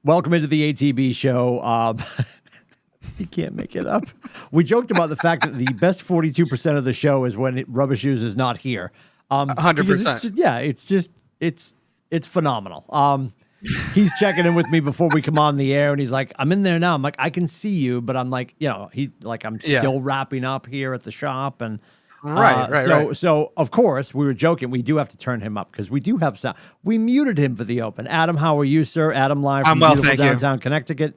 Welcome into the ATB show. You can't make it up. We joked about the fact that the best 42% of the show is when Rubber Shoes is not here. 100%. It's phenomenal. He's checking in with me before we come on the air, and he's like, "I'm in there now." I'm like, "I can see you," but I'm like, I'm still wrapping up here at the shop, and right. So of course we were joking. We do have to turn him up because we do have sound. We muted him for the open. Adam, how are you, sir? Adam live from beautiful downtown Connecticut.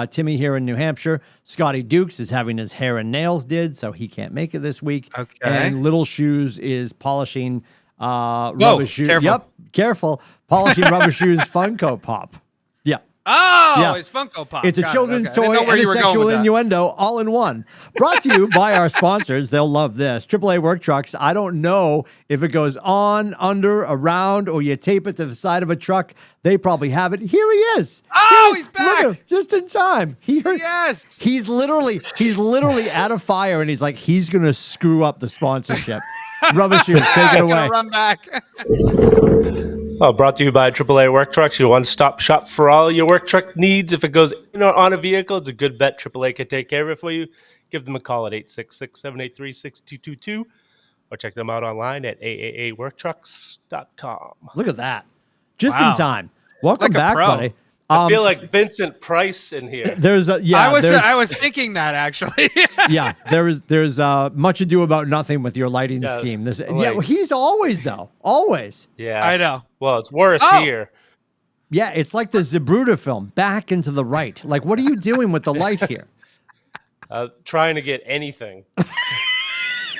Timmy here in New Hampshire. Scotty Dukes is having his hair and nails did, so he can't make it this week. Okay. And Little Shoes is polishing Rubber Shoes. Careful. Yep, careful. Polishing Rubber Shoes Funko Pop. Yeah. Oh, Yeah. it's Funko Pop. It's a children's toy and a sexual innuendo all in one. Brought to you by our sponsors. They'll love this. AAA Work Trucks. I don't know if it goes on, under, around, or you tape it to the side of a truck. They probably have it. Here he is. Oh, he's back. Look at him, just in time. Yes. He's literally at a fire, and he's like, he's going to screw up the sponsorship. Rubber Shoes, take it away. Run back. Brought to you by AAA Work Trucks, your one-stop shop for all your work truck needs. If it goes on a vehicle, it's a good bet. AAA can take care of it for you. Give them a call at 866-783-6222 or check them out online at aaaworktrucks.com. Look at that. Just in time. Welcome back, buddy. I feel like Vincent Price in here. I was thinking that actually. Yeah, there's much ado about nothing with your lighting scheme. He's always though. Always. Yeah. I know. Well, it's worse here. Yeah, it's like the Zabruta film, back and to the right. Like, what are you doing with the light here? Trying to get anything.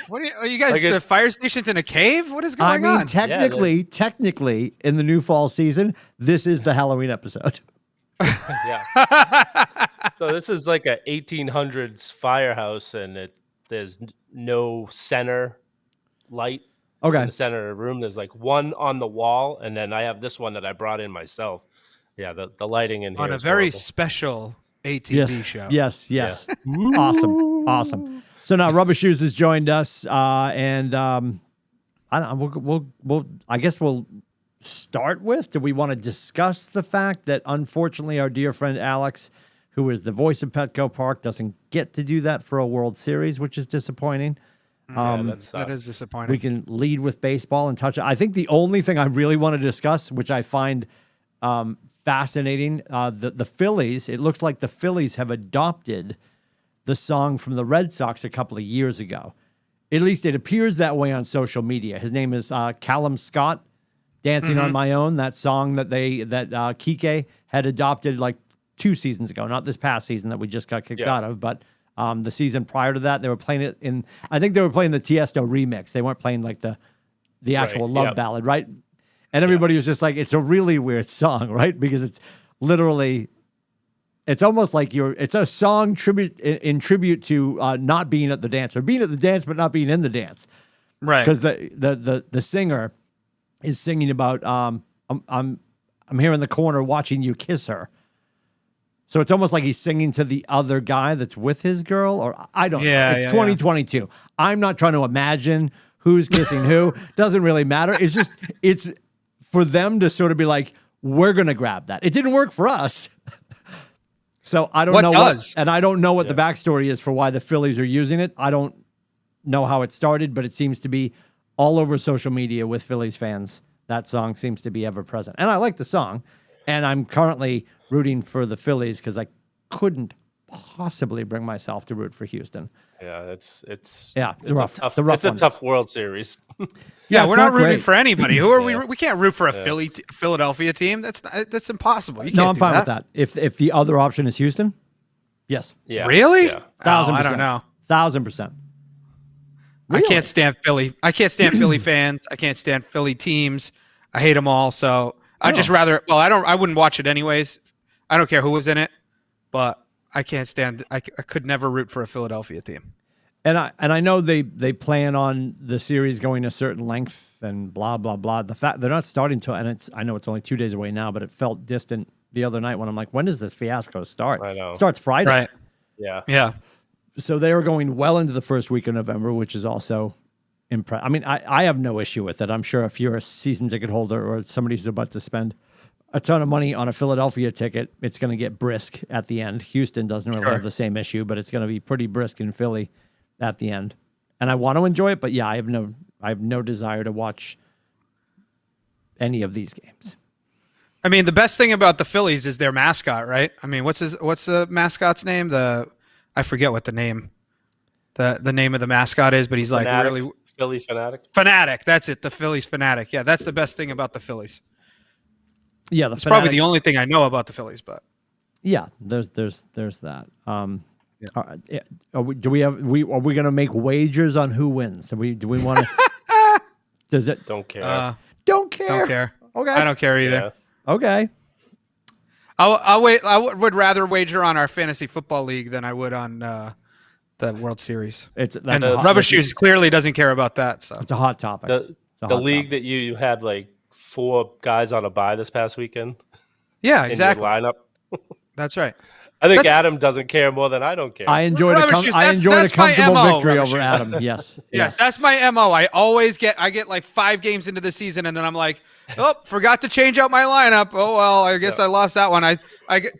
What are you guys? The fire station's in a cave? What is going on? Technically, in the new fall season, this is the Halloween episode. Yeah. So this is like a 1800s firehouse, and there's no center light. Okay. In the center of the room, there's like one on the wall, and then I have this one that I brought in myself. Yeah, the lighting in here on a is very horrible. special ATB show. Yes. Yeah. Awesome. So now Rubber Shoes has joined us, and I guess we'll start with. Do we want to discuss the fact that unfortunately our dear friend Alex, who is the voice of Petco Park, doesn't get to do that for a World Series, which is disappointing. That is disappointing. We can lead with baseball and touch it. I think the only thing I really want to discuss, which I find fascinating, the Phillies. It looks like the Phillies have adopted the song from the Red Sox a couple of years ago. At least it appears that way on social media. His name is Callum Scott. Dancing on My Own, that song that Kike had adopted like 2 seasons ago, not this past season that we just got kicked out of, but the season prior to that, they were playing it in, I think they were playing the Tiesto remix. They weren't playing like the actual love ballad, right? And everybody was just like, it's a really weird song, right? Because it's literally, it's almost like it's a song in tribute to not being at the dance, or being at the dance but not being in the dance. Right. Because the singer is singing about I'm here in the corner watching you kiss her. So it's almost like he's singing to the other guy that's with his girl, or I don't know. It's 2022. Yeah. I'm not trying to imagine who's kissing who. Doesn't really matter. It's for them to sort of be like, we're going to grab that. It didn't work for us. So I don't know and I don't know what the backstory is for why the Phillies are using it. I don't know how it started, but it seems to be all over social media with Phillies fans. That song seems to be ever present. And I like the song. And I'm currently rooting for the Phillies because I couldn't possibly bring myself to root for Houston. Yeah, it's rough. It's a tough World Series. Yeah, we're not rooting for anybody. Who are we? We can't root for a Philadelphia team. That's impossible. I'm fine with that. If the other option is Houston, yes. Yeah. Really? Yeah. 1,000%. I don't know. 1,000%. Really? I can't stand Philly. I can't stand Philly fans. I can't stand Philly teams. I hate them all. So I'd just rather. Well, I wouldn't watch it anyways. I don't care who was in it, but I can't stand. I could never root for a Philadelphia team. And I know they plan on the series going a certain length and blah blah blah. The fact they're not starting to, and I know it's only 2 days away now, but it felt distant the other night when I'm like, when does this fiasco start? I know. It starts Friday. Right. Yeah. So they were going well into the first week of November, which is also impressive. I mean, I have no issue with it. I'm sure if you're a season ticket holder or somebody who's about to spend a ton of money on a Philadelphia ticket, it's going to get brisk at the end. Houston doesn't really Sure. have the same issue, but it's going to be pretty brisk in Philly at the end. And I want to enjoy it, but yeah, I have no desire to watch any of these games. I mean, the best thing about the Phillies is their mascot, right? I mean, what's the mascot's name? I forget what the name of the mascot is, but he's like Fanatic. really Philly fanatic. Fanatic. That's it. The Phillies fanatic. Yeah, that's the best thing about the Phillies. Yeah, It's probably the only thing I know about the Phillies, but yeah, there's that. Are we going to make wagers on who wins? Do we want to? Does it? Don't care. Don't care. Don't care. Okay. I don't care either. Yeah. Okay. I'll wait. Would rather wager on our fantasy football league than I would on the World Series. That's And a hot, Rubber Shoes clearly doesn't care about that. So it's a hot topic. The league that you had like 4 guys on a bye this past weekend. yeah, In your exactly. lineup. That's right. I think That's- Adam doesn't care more than I don't care. I enjoyed Rubber a Shoes, I that's- enjoyed a that's my comfortable MO, victory Rubber over Shoes. Adam. Yes. Yes, that's my MO. I get like 5 games into the season and then I'm like, oh, forgot to change out my lineup. Oh well, I guess I lost that one.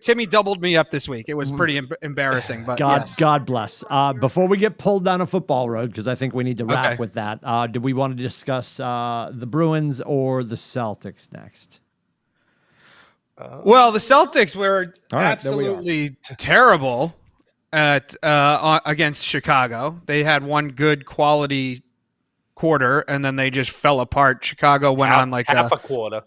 Timmy doubled me up this week. It was pretty embarrassing, but yes. God bless. Before we get pulled down a football road, because I think we need to wrap Okay. with that. Do we want to discuss the Bruins or the Celtics next? Well, the Celtics were All right, there we are. absolutely terrible at against Chicago. They had one good quality quarter, and then they just fell apart. Chicago went on like half a quarter.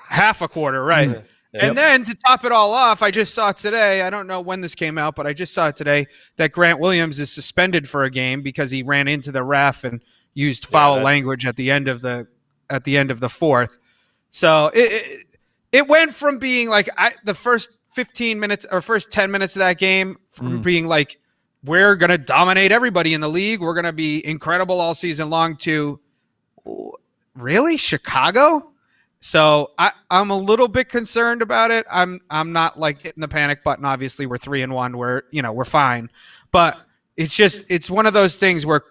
half a quarter, right? And then to top it all off, I just saw today. I don't know when this came out, but I just saw it today that Grant Williams is suspended for a game because he ran into the ref and used foul language at the end of the fourth. So it went from being like the first 15 minutes or first 10 minutes of that game from being like, we're going to dominate everybody in the league. We're going to be incredible all season long to really Chicago. So I'm a little bit concerned about it. I'm not like hitting the panic button. Obviously we're 3-1. We're fine, but it's one of those things where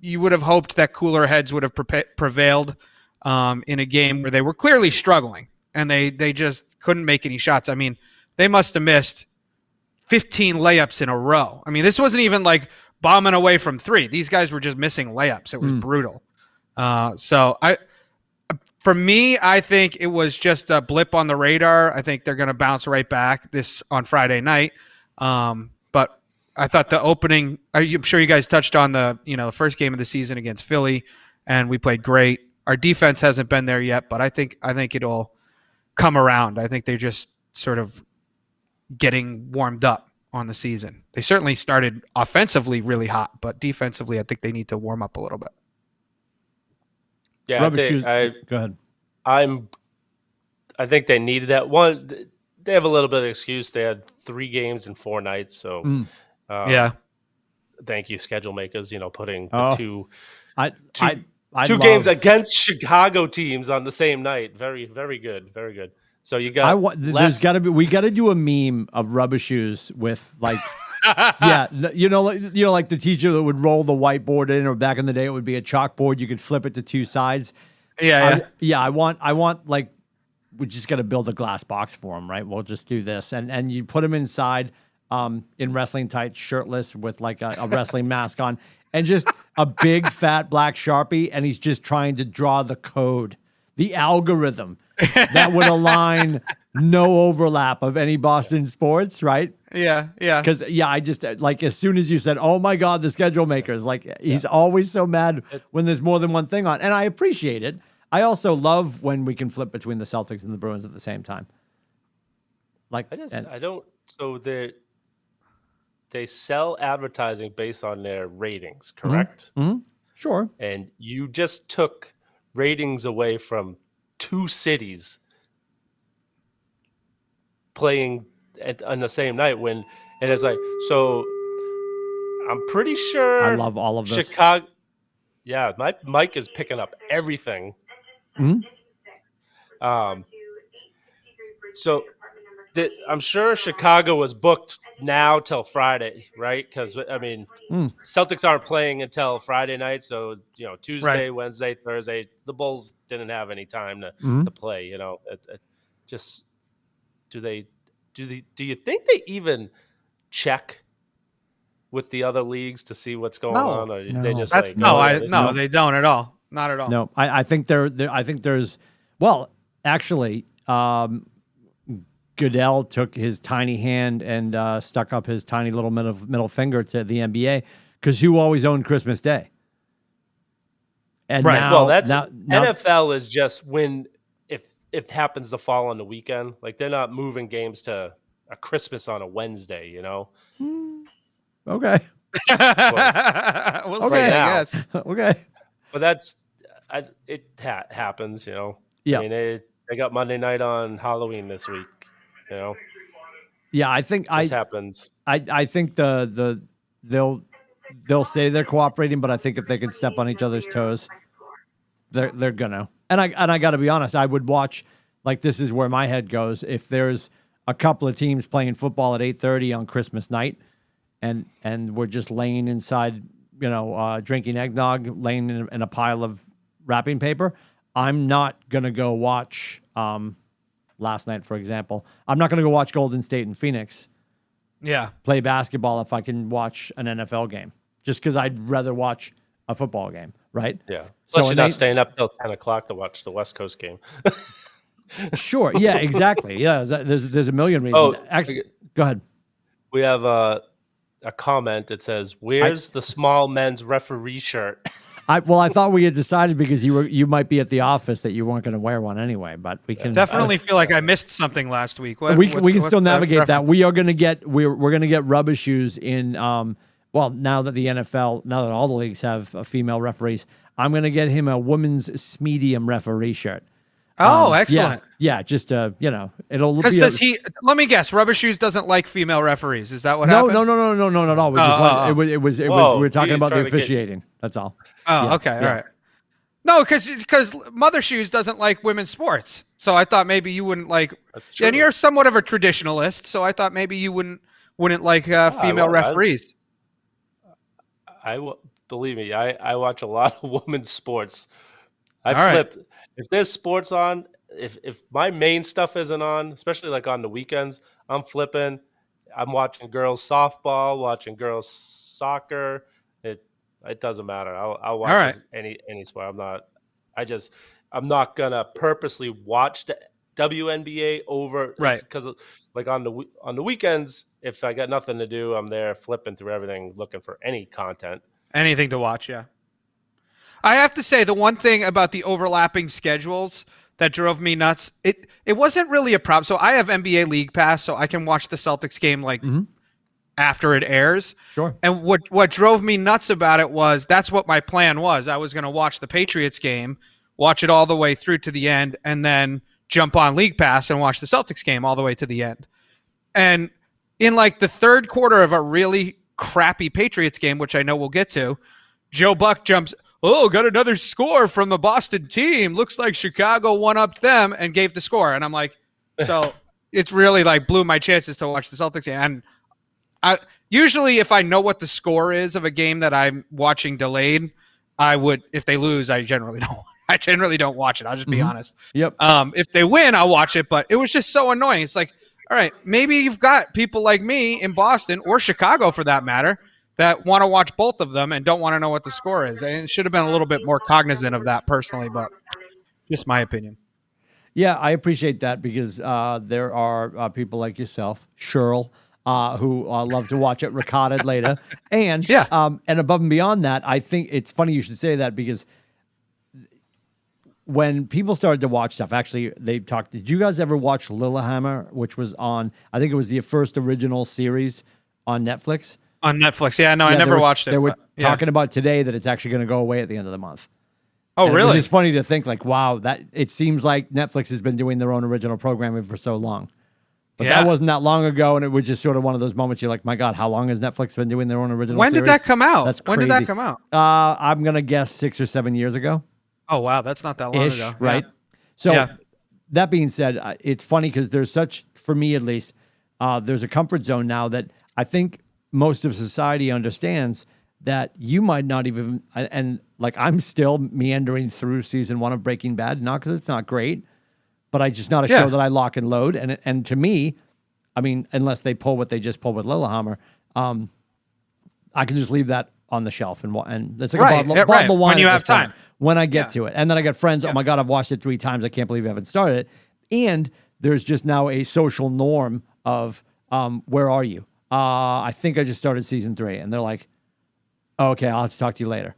you would have hoped that cooler heads would have prevailed in a game where they were clearly struggling. And they just couldn't make any shots. I mean, they must have missed 15 layups in a row. I mean, this wasn't even like bombing away from 3. These guys were just missing layups. It was brutal. For me, I think it was just a blip on the radar. I think they're going to bounce right back this on Friday night. But I thought the opening, I'm sure you guys touched on the first game of the season against Philly, and we played great. Our defense hasn't been there yet, but I think it'll come around. I think they're just sort of getting warmed up on the season. They certainly started offensively really hot, but defensively, I think they need to warm up a little bit. Yeah, Go ahead. I think they needed that one. They have a little bit of excuse. They had 3 games in 4 nights, so Yeah. Thank you, schedule makers. Putting Oh. the two I two games against Chicago teams on the same night. Very, very good. Very good. So you got we got to do a meme of Rubber Shoes with like like the teacher that would roll the whiteboard in, or back in the day it would be a chalkboard, you could flip it to 2 sides. I want like, we just got to build a glass box for him, right? We'll just do this, and you put him inside in wrestling tights, shirtless with like a wrestling mask on, and just a big fat black Sharpie, and he's just trying to draw the code, the algorithm that would align no overlap of any Boston sports, right? Yeah. Because I just like, as soon as you said, "Oh my God, the schedule makers!" Like he's always so mad when there's more than one thing on, and I appreciate it. I also love when we can flip between the Celtics and the Bruins at the same time. Like So they sell advertising based on their ratings, correct? Mm-hmm. Sure. And you just took ratings away from 2 cities playing on the same night and it's like, so I'm pretty sure I love all of this. Chicago. Yeah, my mic is picking up everything. Mm-hmm. So I'm sure Chicago was booked now till Friday, right? Because I mean, Celtics aren't playing until Friday night, so Tuesday, Right. Wednesday, Thursday, the Bulls didn't have any time to play. do you think they even check with the other leagues to see what's going No. on? Or No. they just That's like, no, oh, yeah, I this- no, they don't at all. Not at all. No, I think I think there's, well, actually, Goodell took his tiny hand and stuck up his tiny little middle finger to the NBA because who always owned Christmas Day? And Right. now, well, that's now, NFL is just when if it happens to fall on the weekend, like they're not moving games to a Christmas on a Wednesday, you know. okay, We'll see, Right I now. guess. okay, But that's it happens, you know. Yeah. I mean, they got Monday night on Halloween this week, you know. yeah. I think This happens. I think they'll say they're cooperating, but I think if they can step on each other's toes, they're gonna. And I got to be honest, I would watch. Like, this is where my head goes. If there's a couple of teams playing football at 8:30 on Christmas night, and we're just laying inside, drinking eggnog, laying in a pile of wrapping paper, I'm not gonna go watch. Last night, for example, I'm not gonna go watch Golden State and Phoenix Yeah. play basketball if I can watch an NFL game, just because I'd rather watch a football game, right? Yeah. So Plus, you're not staying up till 10 o'clock to watch the West Coast game. Sure. Yeah, exactly. Yeah, there's a million reasons. Oh, Actually, go ahead. We have a comment that says, "Where's the small men's referee shirt?" I thought we had decided because you might be at the office that you weren't going to wear one anyway, but we can Definitely feel like I missed something last week. we can still navigate that. reference? We are going to get we're going to get rubber shoes in. Well, now that now that all the leagues have female referees, I'm going to get him a women's medium referee shirt. Oh, excellent. Yeah, just it'll Because be does he? Let me guess. Rubber Shoes doesn't like female referees. Is that what no, happened? no, not at all. We just wanted, it was Whoa, we were talking he's about the trying to get- officiating. That's all. Oh, Yeah, okay, yeah. all right. No, because Mother Shoes doesn't like women's sports, so I thought maybe you wouldn't like. That's true. And you're somewhat of a traditionalist, so I thought maybe you wouldn't like female referees. Believe me, I watch a lot of women's sports. I All right. flip if there's sports on. If my main stuff isn't on, especially like on the weekends, I'm flipping. I'm watching girls softball, watching girls soccer. It doesn't matter. I'll watch All right. any sport. I'm not gonna purposely watch the WNBA over Right. because like on the weekends, if I got nothing to do, I'm there flipping through everything looking for any content. Anything to watch, yeah. I have to say the one thing about the overlapping schedules that drove me nuts, it wasn't really a problem. So I have NBA League Pass, so I can watch the Celtics game like after it airs. Sure. And what drove me nuts about it was that's what my plan was. I was going to watch the Patriots game, watch it all the way through to the end, and then jump on League Pass and watch the Celtics game all the way to the end. And in like the third quarter of a really crappy Patriots game, which I know we'll get to, Joe Buck jumps, "Oh, got another score from the Boston team. Looks like Chicago one-upped them," and gave the score. And I'm like, so it's really like blew my chances to watch the Celtics game. And I usually, if I know what the score is of a game that I'm watching delayed, I would. If they lose, I generally don't. I generally don't watch it. I'll just be honest. Yep. If they win, I'll watch it. But it was just so annoying. It's like, all right, maybe you've got people like me in Boston or Chicago, for that matter, that want to watch both of them and don't want to know what the score is. And it should have been a little bit more cognizant of that personally, but just my opinion. Yeah, I appreciate that because there are people like yourself, Cheryl, who love to watch it recorded later. And and above and beyond that, I think it's funny you should say that because when people started to watch stuff, actually, they talked. Did you guys ever watch Lilyhammer, which was on, I think it was the first original series on Netflix? On Netflix. Yeah, no, I Yeah, never watched it. They were but, yeah. talking about today that it's actually going to go away at the end of the month. Oh, And really? It's funny to think like, wow, that it seems like Netflix has been doing their own original programming for so long. But Yeah. that wasn't that long ago, and it was just sort of one of those moments you're like, my God, how long has Netflix been doing their own original When series? did that come out? That's When did that crazy. come out? I'm going to guess 6 or 7 years ago. Oh, wow. That's not that long Ish, ago. right? Yeah. So Yeah. that being said, it's funny because there's such, for me at least, there's a comfort zone now that I think most of society understands that you might not even, and like I'm still meandering through season 1 of Breaking Bad, not because it's not great, but I just not a show that I lock and load. And to me, I mean, unless they pull what they just pulled with Lillehammer, I can just leave that on the shelf and it's like a bottle of wine when you at have this time time. when I get to it. And then I got friends, oh my God, I've watched it 3 times. I can't believe you haven't started it. And there's just now a social norm of where are you? I think I just started season 3. And they're like, oh, okay, I'll have to talk to you later.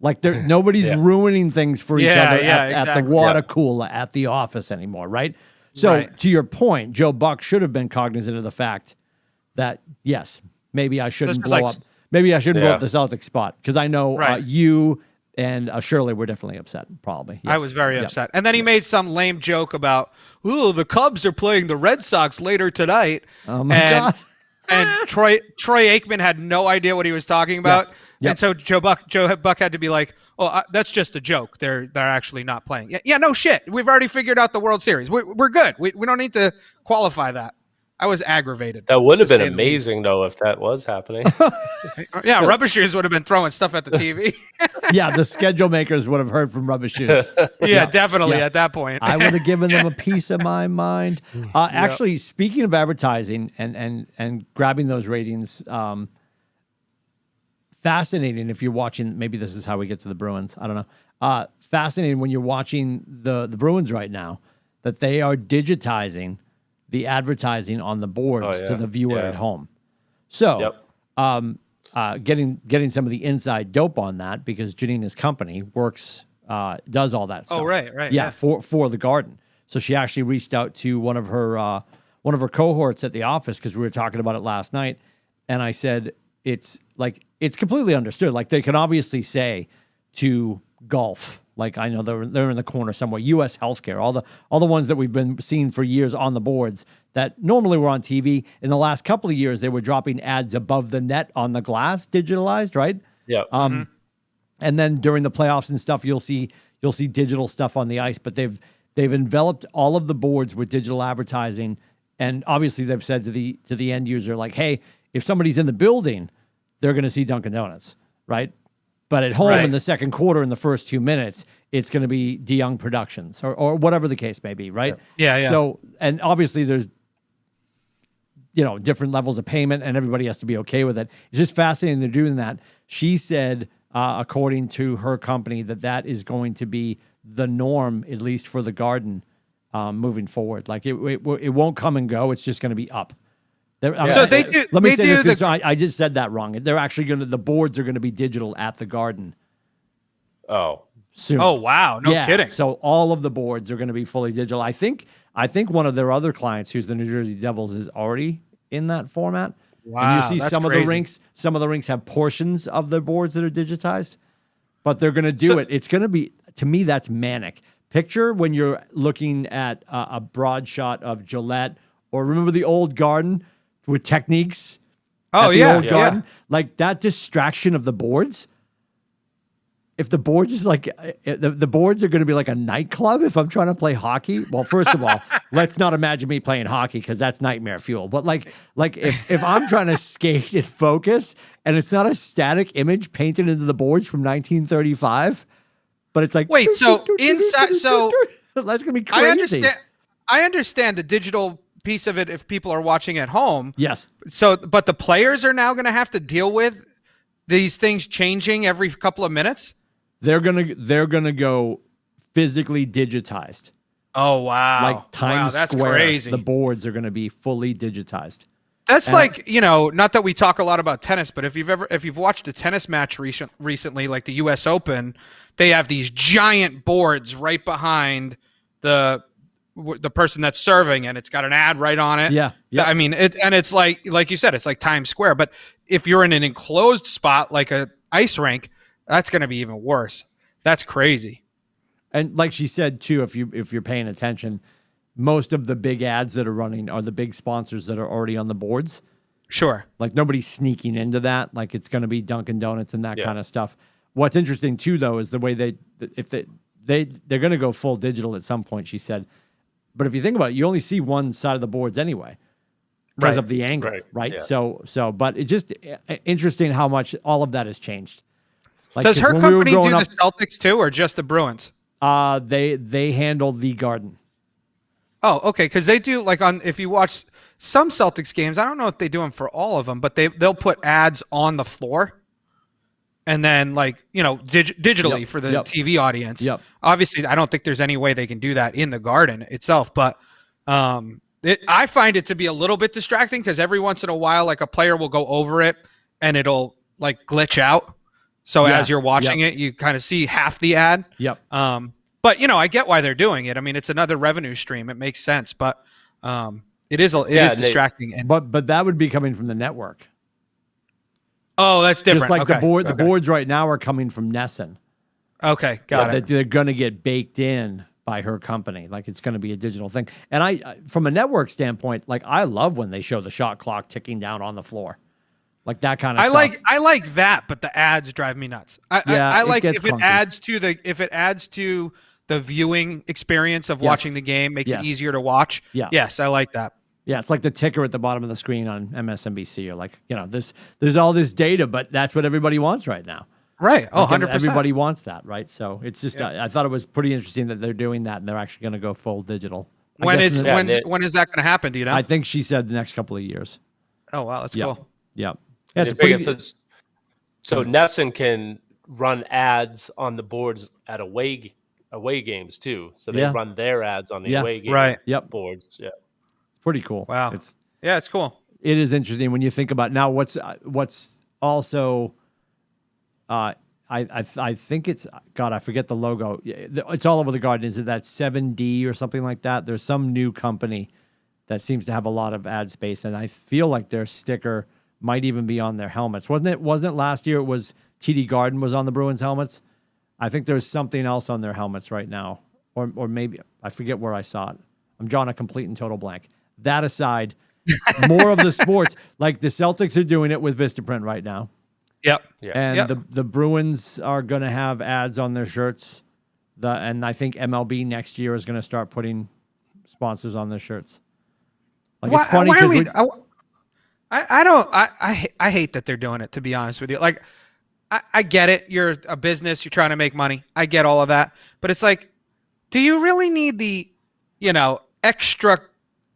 Like nobody's ruining things for each other at the water cooler at the office anymore, right? So to your point, Joe Buck should have been cognizant of the fact that, yes, maybe I shouldn't blow up. Maybe I shouldn't blow up the Celtics spot because I know you and Shirley were definitely upset, probably. Yes. I was very upset. And then he made some lame joke about, ooh, the Cubs are playing the Red Sox later tonight. Oh, my God. And Troy Aikman had no idea what he was talking about. And so Joe Buck had to be like, oh, that's just a joke. They're actually not playing. Yeah, no shit. We've already figured out the World Series. We're good. We don't need to qualify that. I was aggravated. That would have been amazing, though, if that was happening. Yeah, Rubber Shoes would have been throwing stuff at the TV. Yeah, the schedule makers would have heard from Rubber Shoes. Yeah, definitely at that point. I would have given them a piece of my mind. Actually, speaking of advertising and grabbing those ratings, fascinating if you're watching, maybe this is how we get to the Bruins. I don't know. Fascinating when you're watching the Bruins right now that they are digitizing the advertising on the boards to the viewer at home. So getting some of the inside dope on that because Janina's company works, does all that stuff. Oh, right. Yeah, for the Garden. So she actually reached out to one of her cohorts at the office because we were talking about it last night. And I said, it's completely understood. Like they can obviously say to golf, like I know they're in the corner somewhere. U.S. Healthcare, all the ones that we've been seeing for years on the boards that normally were on TV. In the last couple of years, they were dropping ads above the net on the glass, digitalized, right? Yeah. And then during the playoffs and stuff, you'll see digital stuff on the ice. But they've enveloped all of the boards with digital advertising, and obviously they've said to the end user, like, hey, if somebody's in the building, they're going to see Dunkin' Donuts, right? But at home in the second quarter, in the first 2 minutes, it's going to be DeYoung Productions or whatever the case may be, right? Yeah. So, and obviously there's, different levels of payment and everybody has to be okay with it. It's just fascinating they're doing that. She said, according to her company, that is going to be the norm, at least for the Garden, moving forward. Like it won't come and go. It's just going to be up. So they do. Let me they say do this. the, I just said that wrong. They're actually the boards are going to be digital at the Garden. Oh. Soon. Oh wow! No kidding. So all of the boards are going to be fully digital. I think one of their other clients, who's the New Jersey Devils, is already in that format. Wow, and you see that's some crazy. of the rinks. Some of the rinks have portions of their boards that are digitized, but they're going to do it. It's going to be, to me, that's manic. Picture when you're looking at a broad shot of Gillette, or remember the old Garden with Techniques. Oh Old Garden, like that distraction of the boards. If the boards is like the boards are going to be like a nightclub if I'm trying to play hockey. Well, first of all, let's not imagine me playing hockey because that's nightmare fuel. But like if I'm trying to skate and focus and it's not a static image painted into the boards from 1935, but it's like wait, so inside, so that's going to be crazy. I understand the digital piece of it if people are watching at home. Yes. So, but the players are now going to have to deal with these things changing every couple of minutes. They're gonna go physically digitized. Oh wow! Like Times that's Square, crazy. The boards are gonna be fully digitized. That's like, not that we talk a lot about tennis, but if you've watched a tennis match recently, like the U.S. Open, they have these giant boards right behind the person that's serving, and it's got an ad right on it. Yeah. I mean, it's like you said, it's like Times Square. But if you're in an enclosed spot like a ice rink, that's going to be even worse. That's crazy. And like she said too, if you're paying attention, most of the big ads that are running are the big sponsors that are already on the boards. Sure. Like nobody's sneaking into that. Like it's going to be Dunkin' Donuts and that kind of stuff. What's interesting too, though, is the way they're going to go full digital at some point. She said, but if you think about it, you only see one side of the boards anyway because of the angle, right? Yeah. So, but it's just interesting how much all of that has changed. Like, does her company do the Celtics too, or just the Bruins? They handle the Garden. Oh, okay. Because they do like if you watch some Celtics games, I don't know if they do them for all of them, but they'll put ads on the floor, and then digitally Yep, for the yep, TV audience. yep. Obviously, I don't think there's any way they can do that in the Garden itself, but I find it to be a little bit distracting because every once in a while, like a player will go over it and it'll like glitch out. So Yeah, as you're watching yep. it, you kind of see half the ad. Yep. But I get why they're doing it. I mean, it's another revenue stream. It makes sense, but it is distracting. But that would be coming from the network. Oh, that's different. Just like okay. the boards right now are coming from Nesson. Okay, got it. They're going to get baked in by her company. Like it's going to be a digital thing. And I, from a network standpoint, like I love when they show the shot clock ticking down on the floor, like that kind of stuff. I like that, but the ads drive me nuts. I like if it adds to the viewing experience of watching the game, makes it easier to watch. Yeah. Yes, I like that. Yeah, it's like the ticker at the bottom of the screen on MSNBC. You're like, there's all this data, but that's what everybody wants right now. Right. Oh, like 100%. Everybody wants that, right? So it's just, I thought it was pretty interesting that they're doing that and they're actually going to go full digital. When is that going to happen? Do you know? I think she said the next couple of years. Oh, wow. That's cool. Yeah. So Nesson can run ads on the boards at away games too. So they run their ads on the away game boards. Yeah. It's pretty cool. Wow. It's cool. It is interesting when you think about now what's also I think it's God, I forget the logo. It's all over the Garden. Is it that 7D or something like that? There's some new company that seems to have a lot of ad space, and I feel like their sticker might even be on their helmets. Wasn't it last year? It was TD Garden was on the Bruins helmets. I think there's something else on their helmets right now, or maybe I forget where I saw it. I'm drawing a complete and total blank. That aside, more of the sports, like the Celtics are doing it with Vistaprint right now. Yep. And the Bruins are going to have ads on their shirts. And I think MLB next year is going to start putting sponsors on their shirts. Like it's funny because I hate that they're doing it, to be honest with you. Like I get it. You're a business. You're trying to make money. I get all of that. But it's like, do you really need the, extra,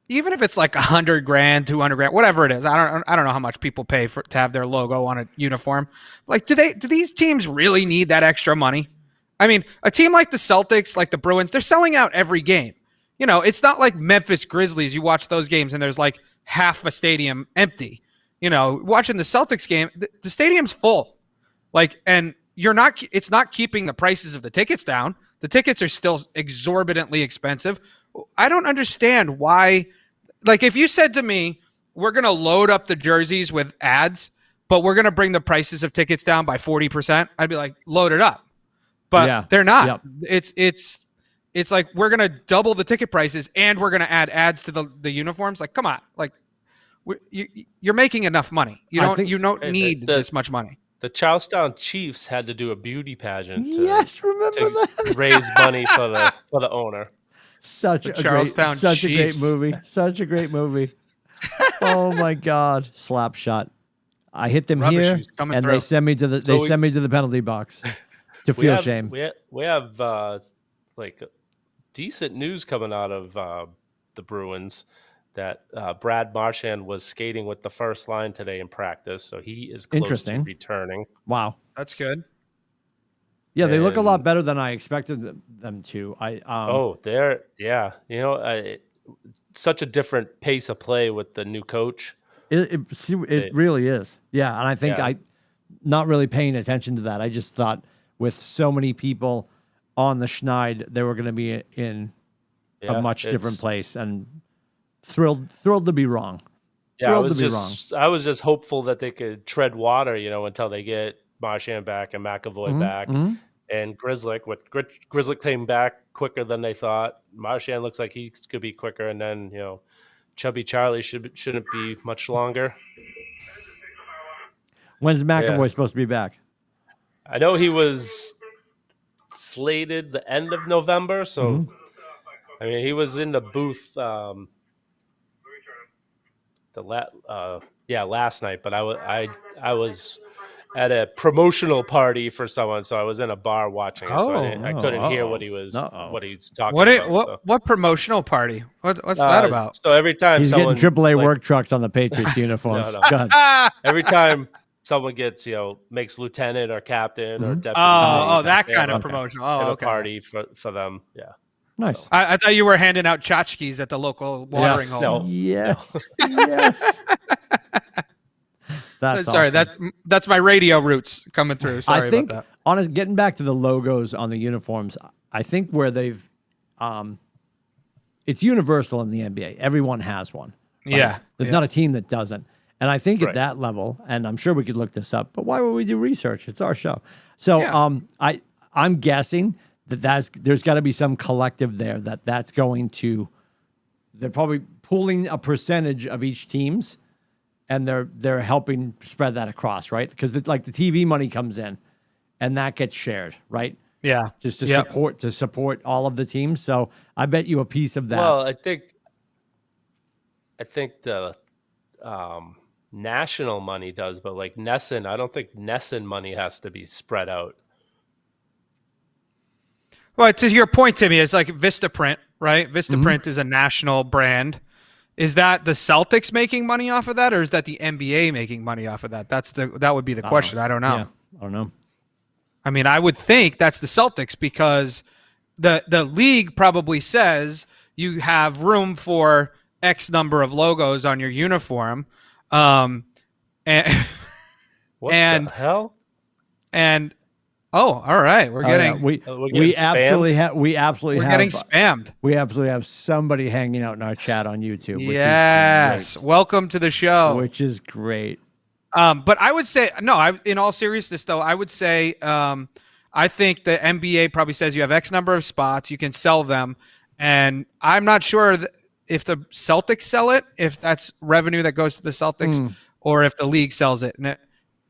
even if it's like $100,000, $200,000, whatever it is? I don't know how much people pay to have their logo on a uniform. Like, do these teams really need that extra money? I mean, a team like the Celtics, like the Bruins, they're selling out every game. It's not like Memphis Grizzlies. You watch those games and there's like half a stadium empty. Watching the Celtics game, the stadium's full. Like, and it's not keeping the prices of the tickets down. The tickets are still exorbitantly expensive. I don't understand why. Like, if you said to me, we're going to load up the jerseys with ads, but we're going to bring the prices of tickets down by 40%, I'd be like, load it up. But they're not. Yep. It's like, we're going to double the ticket prices and we're going to add ads to the uniforms. Like, come on. Like, you're making enough money. You don't need this much money. The Charlestown Chiefs had to do a beauty pageant to raise money for the owner. Such a great movie. Such a great movie. Oh my God. Slap shot. I hit them here and they send me to the penalty box to feel shame. We have like decent news coming out of the Bruins that Brad Marchand was skating with the first line today in practice, so he is close to returning. Wow, that's good. Yeah, they look a lot better than I expected them to. Such a different pace of play with the new coach. It really is. Yeah, and I think I not really paying attention to that. I just thought with so many people on the Schneid, they were going to be in a much different place, and thrilled to be wrong. Yeah, I was just hopeful that they could tread water, until they get Marchand back and McAvoy back, and Grizzlick. Grizzlick came back quicker than they thought. Marchand looks like he could be quicker, and then Chubby Charlie shouldn't be much longer. When's McAvoy supposed to be back? I know he was slated the end of November, so I mean he was in the booth last night, but I was at a promotional party for someone, so I was in a bar watching it, so I couldn't hear what Uh-oh. what he's talking What about. what promotional party? What's that about? So every time He's someone getting AAA like, work trucks on the Patriots uniforms. No. Go ahead. every time someone gets makes lieutenant or captain or deputy, that they kind have of promotional. a Okay. party for them. Yeah. Nice. I thought you were handing out tchotchkes at the local watering hole. No. Yes. Yes. That's Sorry, awesome. that's my radio roots coming through. Sorry I think, about that. honest, getting back to the logos on the uniforms, I think where they've, it's universal in the NBA. Everyone has one. Right? Yeah. There's not a team that doesn't. And I think at Right. that level, and I'm sure we could look this up, but why would we do research? It's our show. So Yeah. I'm guessing there's got to be some collective there that's going to, they're probably pulling a percentage of each team's, and they're helping spread that across, right? Because like the TV money comes in, and that gets shared, right? Yeah. Just to support all of the teams. So I bet you a piece of that. Well, I think the national money does, but like Nesson, I don't think Nesson money has to be spread out. Well, to your point, Timmy, it's like Vistaprint, right? Vistaprint is a national brand. Is that the Celtics making money off of that, or is that the NBA making money off of that? That would be the question. I don't know. Yeah, I don't know. I mean, I would think that's the Celtics because the league probably says you have room for X number of logos on your uniform, and What And- the hell? and all right, we're getting we getting absolutely spammed? we absolutely we're have getting spammed. we absolutely have somebody hanging out in our chat on YouTube. Which Yes, is welcome to the show. great, which is great. But I would say no. In all seriousness, though, I would say I think the NBA probably says you have X number of spots, you can sell them, and I'm not sure if the Celtics sell it, if that's revenue that goes to the Celtics, or if the league sells it. And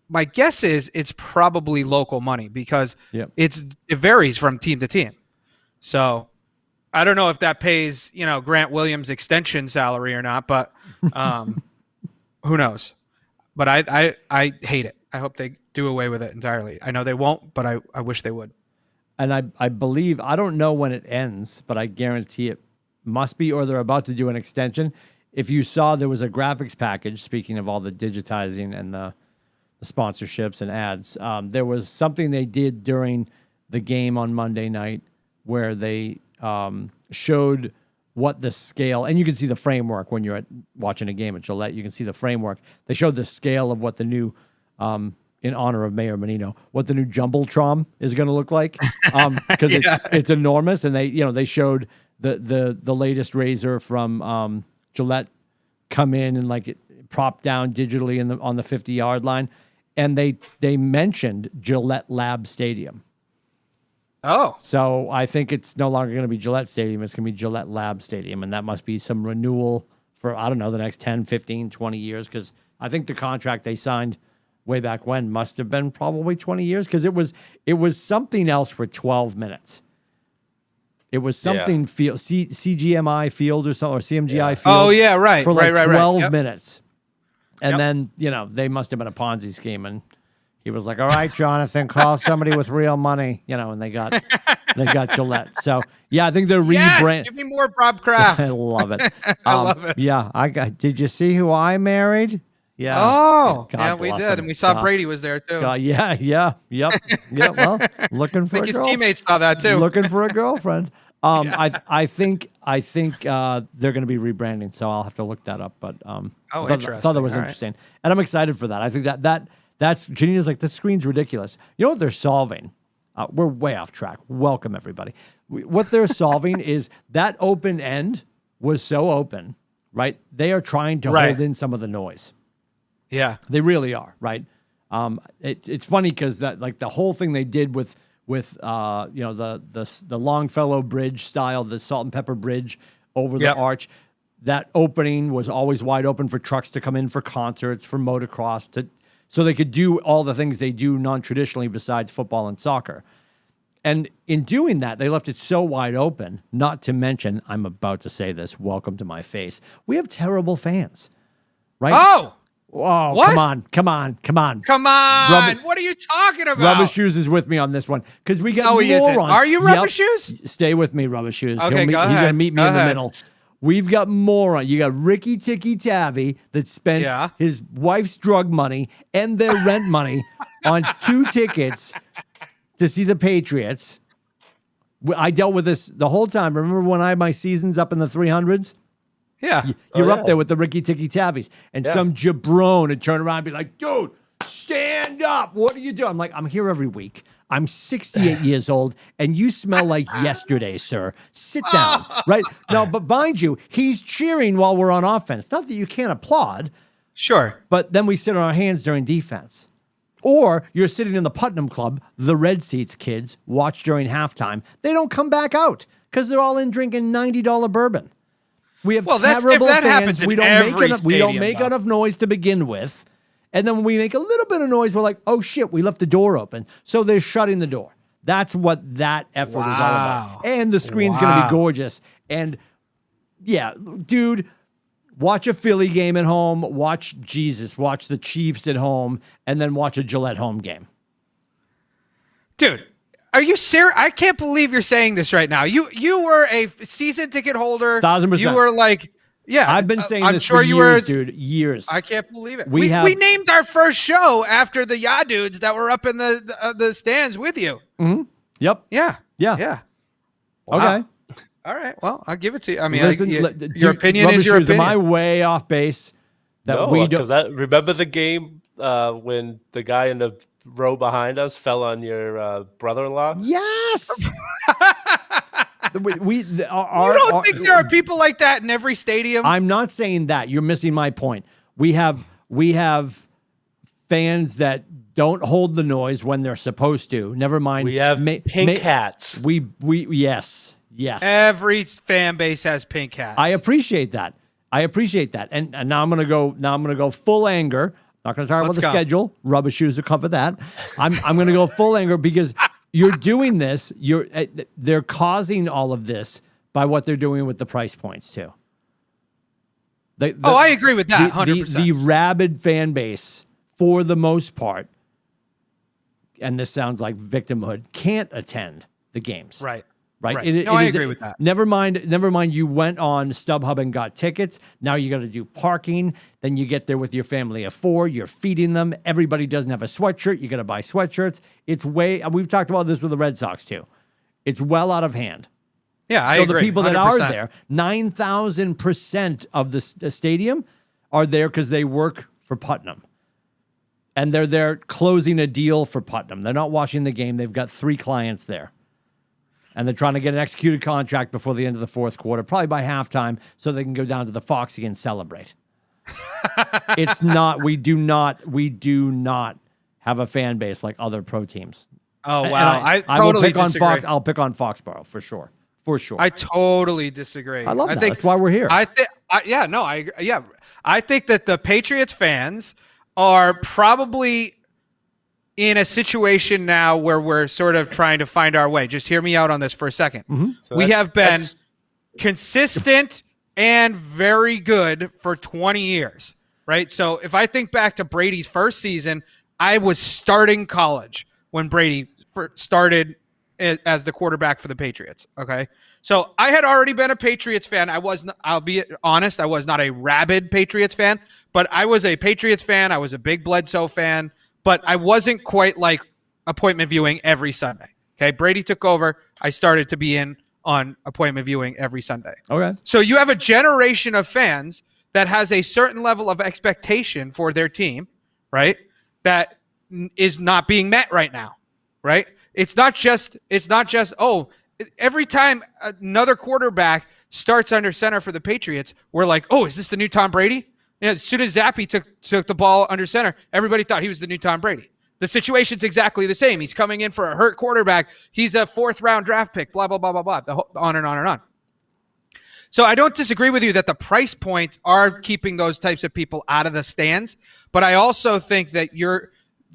my guess is it's probably local money because Yep. it varies from team to team. So I don't know if that pays Grant Williams extension salary or not, but who knows? But I hate it. I hope they do away with it entirely. I know they won't, but I wish they would. And I believe, I don't know when it ends, but I guarantee it must be, or they're about to do an extension. If you saw, there was a graphics package, speaking of all the digitizing and the sponsorships and ads, there was something they did during the game on Monday night where they showed what the scale, and you can see the framework when you're watching a game at Gillette. You can see the framework. They showed the scale of what the new, in honor of Mayor Menino, what the new Jumbotron is going to look like, because it's enormous. And they showed the latest razor from Gillette come in and like it propped down digitally on the 50-yard line, and they mentioned Gillette Lab Stadium. Oh, So I think it's no longer going to be Gillette Stadium. It's going to be Gillette Lab Stadium. And that must be some renewal for, I don't know, the next 10, 15, 20 years. Because I think the contract they signed way back when must have been probably 20 years. Because it was something else for 12 minutes. It was something field, CGMI field or something, or CMGI field. Oh, yeah, right. For like right, 12 Yep. minutes. And Yep. then, they must have been a Ponzi scheme. And he was like, all right, Jonathan, call somebody with real money, and they got Gillette. So yeah, I think they're Yes, give me more Bob Kraft. I love it. I love it. Yeah, did you see who I married? Yeah. Oh, God yeah, we bless did, him. and we saw God- Brady was there too. God, yeah. Well, looking for I think his teammates saw that too. looking for a girlfriend. I think they're going to be rebranding, so I'll have to look that up. But I thought that was interesting. All right. interesting, and I'm excited for that. I think that's Janina's like, this screen's ridiculous. You know what they're solving? We're way off track. Welcome everybody. What they're solving is that open end was so open, right? They are trying to hold in some of the noise. Yeah. They really are, right? It's funny because that, like, the whole thing they did with the Longfellow Bridge style, the salt and pepper bridge over the arch, that opening was always wide open for trucks to come in for concerts, for motocross, so they could do all the things they do non-traditionally besides football and soccer. And in doing that, they left it so wide open, not to mention, I'm about to say this, welcome to my face, we have terrible fans, right? Oh, Oh, What? come on. Come on. What are you talking about? Rubber Shoes is with me on this one because we got No, he isn't. morons. Are you Rubber Shoes? Stay with me, Rubber Shoes. Okay, He's go going to ahead. meet me Go in the ahead. middle. We've got moron. You got Ricky Tikki Tavi that spent Yeah. his wife's drug money and their rent money on 2 tickets to see the Patriots. I dealt with this the whole time. Remember when I had my seasons up in the 300s? Yeah. You're up yeah. there with the Ricky Tikki Tavis. And some jabron would turn around and be like, dude, stand up. What are you doing? I'm like, I'm here every week. I'm 68 years old, and you smell like yesterday, sir. Sit down. Right? Now, but mind you, he's cheering while we're on offense. Not that you can't applaud, Sure. but then we sit on our hands during defense. Or you're sitting in the Putnam Club, the red seats kids, watch during halftime. They don't come back out because they're all in drinking $90 bourbon. We have terrible that fans. happens in We don't every make stadium, enough noise to begin with. And then when we make a little bit of noise, we're like, oh shit, we left the door open. So they're shutting the door. That's what that effort is all about. And the screen's going to be gorgeous. And yeah, dude, watch a Philly game at home. Watch the Chiefs at home, and then watch a Gillette home game. Dude, are you serious? I can't believe you're saying this right now. You were a season ticket holder. 1,000%. You were like, yeah. I've been saying I'm this sure for you years, were, dude. Years. I can't believe it. We We named our first show after the Ya dudes that were up in the stands with you. Yep. Yeah. Yeah. Yeah. Okay. All right. Well, I'll give it to you. I mean, Listen, your opinion Rubber is your Shoes, opinion. Am I way off base? That No, we don't. because remember the game when the guy in the row behind us fell on your brother-in-law? Yes. You don't think there are people like that in every stadium? I'm not saying that. You're missing my point. We have fans that don't hold the noise when they're supposed to. Never mind. We have pink hats. We yes. Every fan base has pink hats. I appreciate that. And now I'm gonna go full anger. Not gonna talk about the schedule. Rubber Shoes will cover that. I'm gonna go full anger because you're doing this. They're causing all of this by what they're doing with the price points too. I agree with that 100%. The rabid fan base, for the most part, and this sounds like victimhood, can't attend the games. Right. Right. I agree with that. Never mind. You went on StubHub and got tickets. Now you got to do parking. Then you get there with your family of 4. You're feeding them. Everybody doesn't have a sweatshirt. You got to buy sweatshirts. We've talked about this with the Red Sox too. It's well out of hand. Yeah, I agree. agree. So the people that 100%. are there, 9,000% of the stadium are there because they work for Putnam. And they're there closing a deal for Putnam. They're not watching the game. They've got 3 clients there. And they're trying to get an executed contract before the end of the fourth quarter, probably by halftime, so they can go down to the Foxy and celebrate. We do not have a fan base like other pro teams. Oh, wow. I totally will pick disagree. on Fox. I'll pick on Foxborough for sure. I totally disagree. I love that. That's why we're here. I think that the Patriots fans are probably in a situation now where we're sort of trying to find our way. Just hear me out on this for a second. So we have been consistent and very good for 20 years, right? So if I think back to Brady's first season, I was starting college when Brady started as the quarterback for the Patriots, okay? So I had already been a Patriots fan. I'll be honest, I was not a rabid Patriots fan, but I was a Patriots fan. I was a big Bledsoe fan. But I wasn't quite like appointment viewing every Sunday. Okay. Brady took over. I started to be in on appointment viewing every Sunday. Okay. So you have a generation of fans that has a certain level of expectation for their team, right? That is not being met right now, right? It's not just, every time another quarterback starts under center for the Patriots, we're like, oh, is this the new Tom Brady? Yeah, as soon as Zappi took the ball under center, everybody thought he was the new Tom Brady. The situation's exactly the same. He's coming in for a hurt quarterback. He's a 4th-round draft pick, blah, blah, blah, blah, blah, on and on and on. So I don't disagree with you that the price points are keeping those types of people out of the stands, but I also think that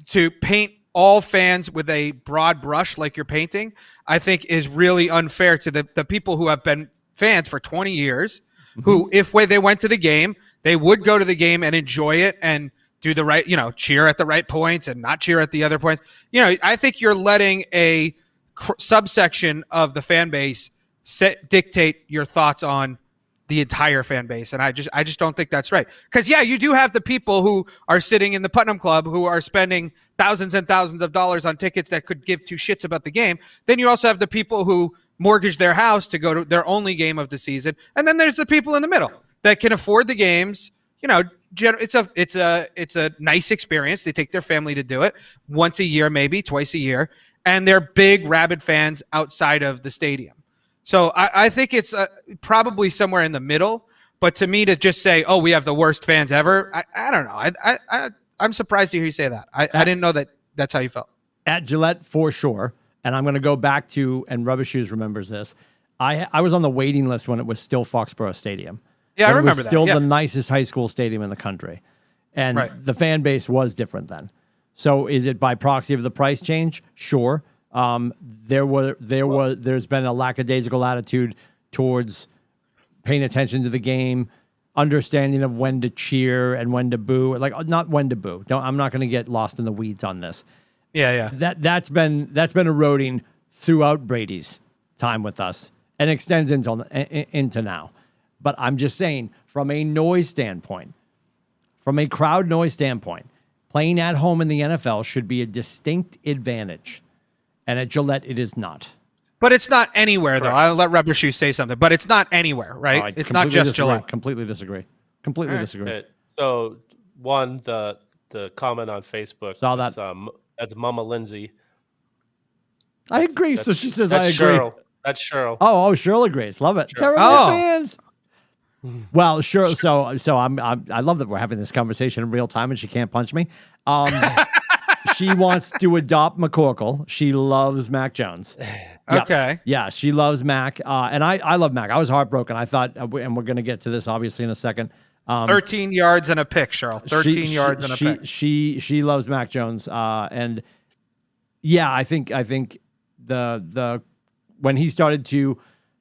to paint all fans with a broad brush like you're painting, I think is really unfair to the people who have been fans for 20 years, who, if they went to the game, they would go to the game and enjoy it and do the right, cheer at the right points and not cheer at the other points. I think you're letting a subsection of the fan base dictate your thoughts on the entire fan base. And I just don't think that's right. Because, you do have the people who are sitting in the Putnam Club who are spending thousands and thousands of dollars on tickets that could give two shits about the game. Then you also have the people who mortgage their house to go to their only game of the season. And then there's the people in the middle that can afford the games. It's a nice experience. They take their family to do it once a year, maybe twice a year. And they're big, rabid fans outside of the stadium. So I think it's probably somewhere in the middle. But to me, to just say, "Oh, we have the worst fans ever," I don't know. I'm surprised to hear you say that. I didn't know that that's how you felt. At Gillette, for sure. And I'm going to go back to, and Rubber Shoes remembers this. I was on the waiting list when it was still Foxborough Stadium. Yeah, I remember it was that. Still Yeah. the nicest high school stadium in the country, and the fan base was different then. So, is it by proxy of the price change? Sure. There's been a lackadaisical attitude towards paying attention to the game, understanding of when to cheer and when to boo. Like, not when to boo. I'm not going to get lost in the weeds on this. Yeah. That's been eroding throughout Brady's time with us and extends into now. But I'm just saying, from a noise standpoint, from a crowd noise standpoint, playing at home in the NFL should be a distinct advantage. And at Gillette, it is not. But it's not anywhere, though. I'll let Rubber Shoes say something. But it's not anywhere, right? It's not just Gillette. Completely disagree. Completely disagree. Okay. So, one, the comment on Facebook. Saw that. That's Mama Lindsay. I agree. So she says, I agree. Cheryl. That's Cheryl. Oh, Cheryl agrees. Love it. Terrible fans. Well, sure. So I love that we're having this conversation in real time and she can't punch me. She wants to adopt McCorkle. She loves Mac Jones. Okay. Yeah, she loves Mac. And I love Mac. I was heartbroken. I thought, and we're going to get to this obviously in a second. 13 yards and a pick, Cheryl. 13 yards and a pick. She loves Mac Jones. And yeah, I think the when he started to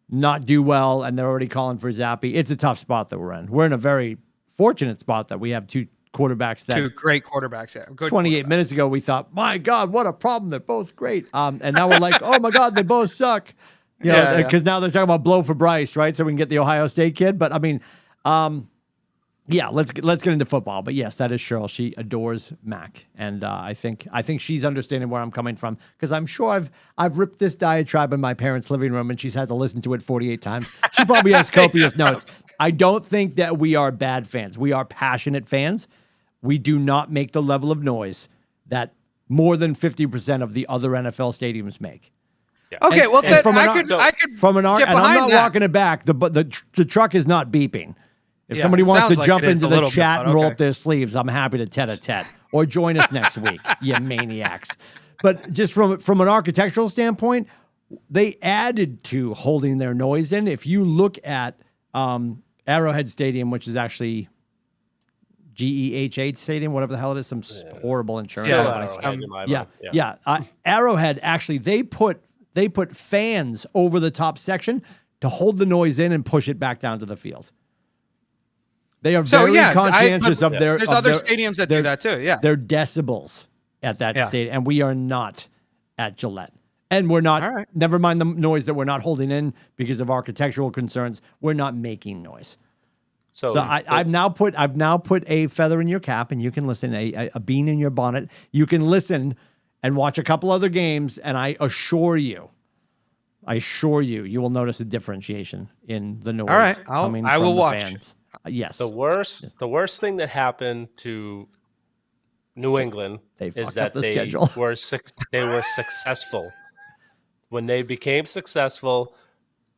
not do well and they're already calling for Zappy, it's a tough spot that we're in. We're in a very fortunate spot that we have two quarterbacks that two great quarterbacks. Yeah, good 28 minutes ago we thought, my God, what a problem. They're both great. And now we're like, oh my God, they both suck. Because now they're talking about blow for Bryce, right? So we can get the Ohio State kid. But I mean, let's get into football. But yes, that is Cheryl. She adores Mac, and I think she's understanding where I'm coming from, because I'm sure I've ripped this diatribe in my parents' living room, and she's had to listen to it 48 times. She probably has copious notes. I don't think that we are bad fans. We are passionate fans. We do not make the level of noise that more than 50% of the other NFL stadiums make. Yeah. Okay, well, I could from an arc, get and I'm not that. walking it back. The truck is not beeping. If somebody wants to jump into the chat and roll up their sleeves, I'm happy to tete-a-tete or join us next week, you maniacs. But just from an architectural standpoint, they added to holding their noise in. If you look at Arrowhead Stadium, which is actually GEH8 Stadium, whatever the hell it is, some horrible insurance company. Arrowhead, actually, they put fans over the top section to hold the noise in and push it back down to the field. They are very conscientious of their. There's other stadiums that do that too. Yeah, their decibels at that stadium, and we are not at Gillette, and we're not. Right. Never mind the noise that we're not holding in because of architectural concerns. We're not making noise. So I've now put a feather in your cap, and you can listen. A bean in your bonnet. You can listen and watch a couple other games, and I assure you, you will notice a differentiation in the noise. All right, I will watch. Fans. Yes. The worst thing that happened to New England is that they were successful. When they became successful,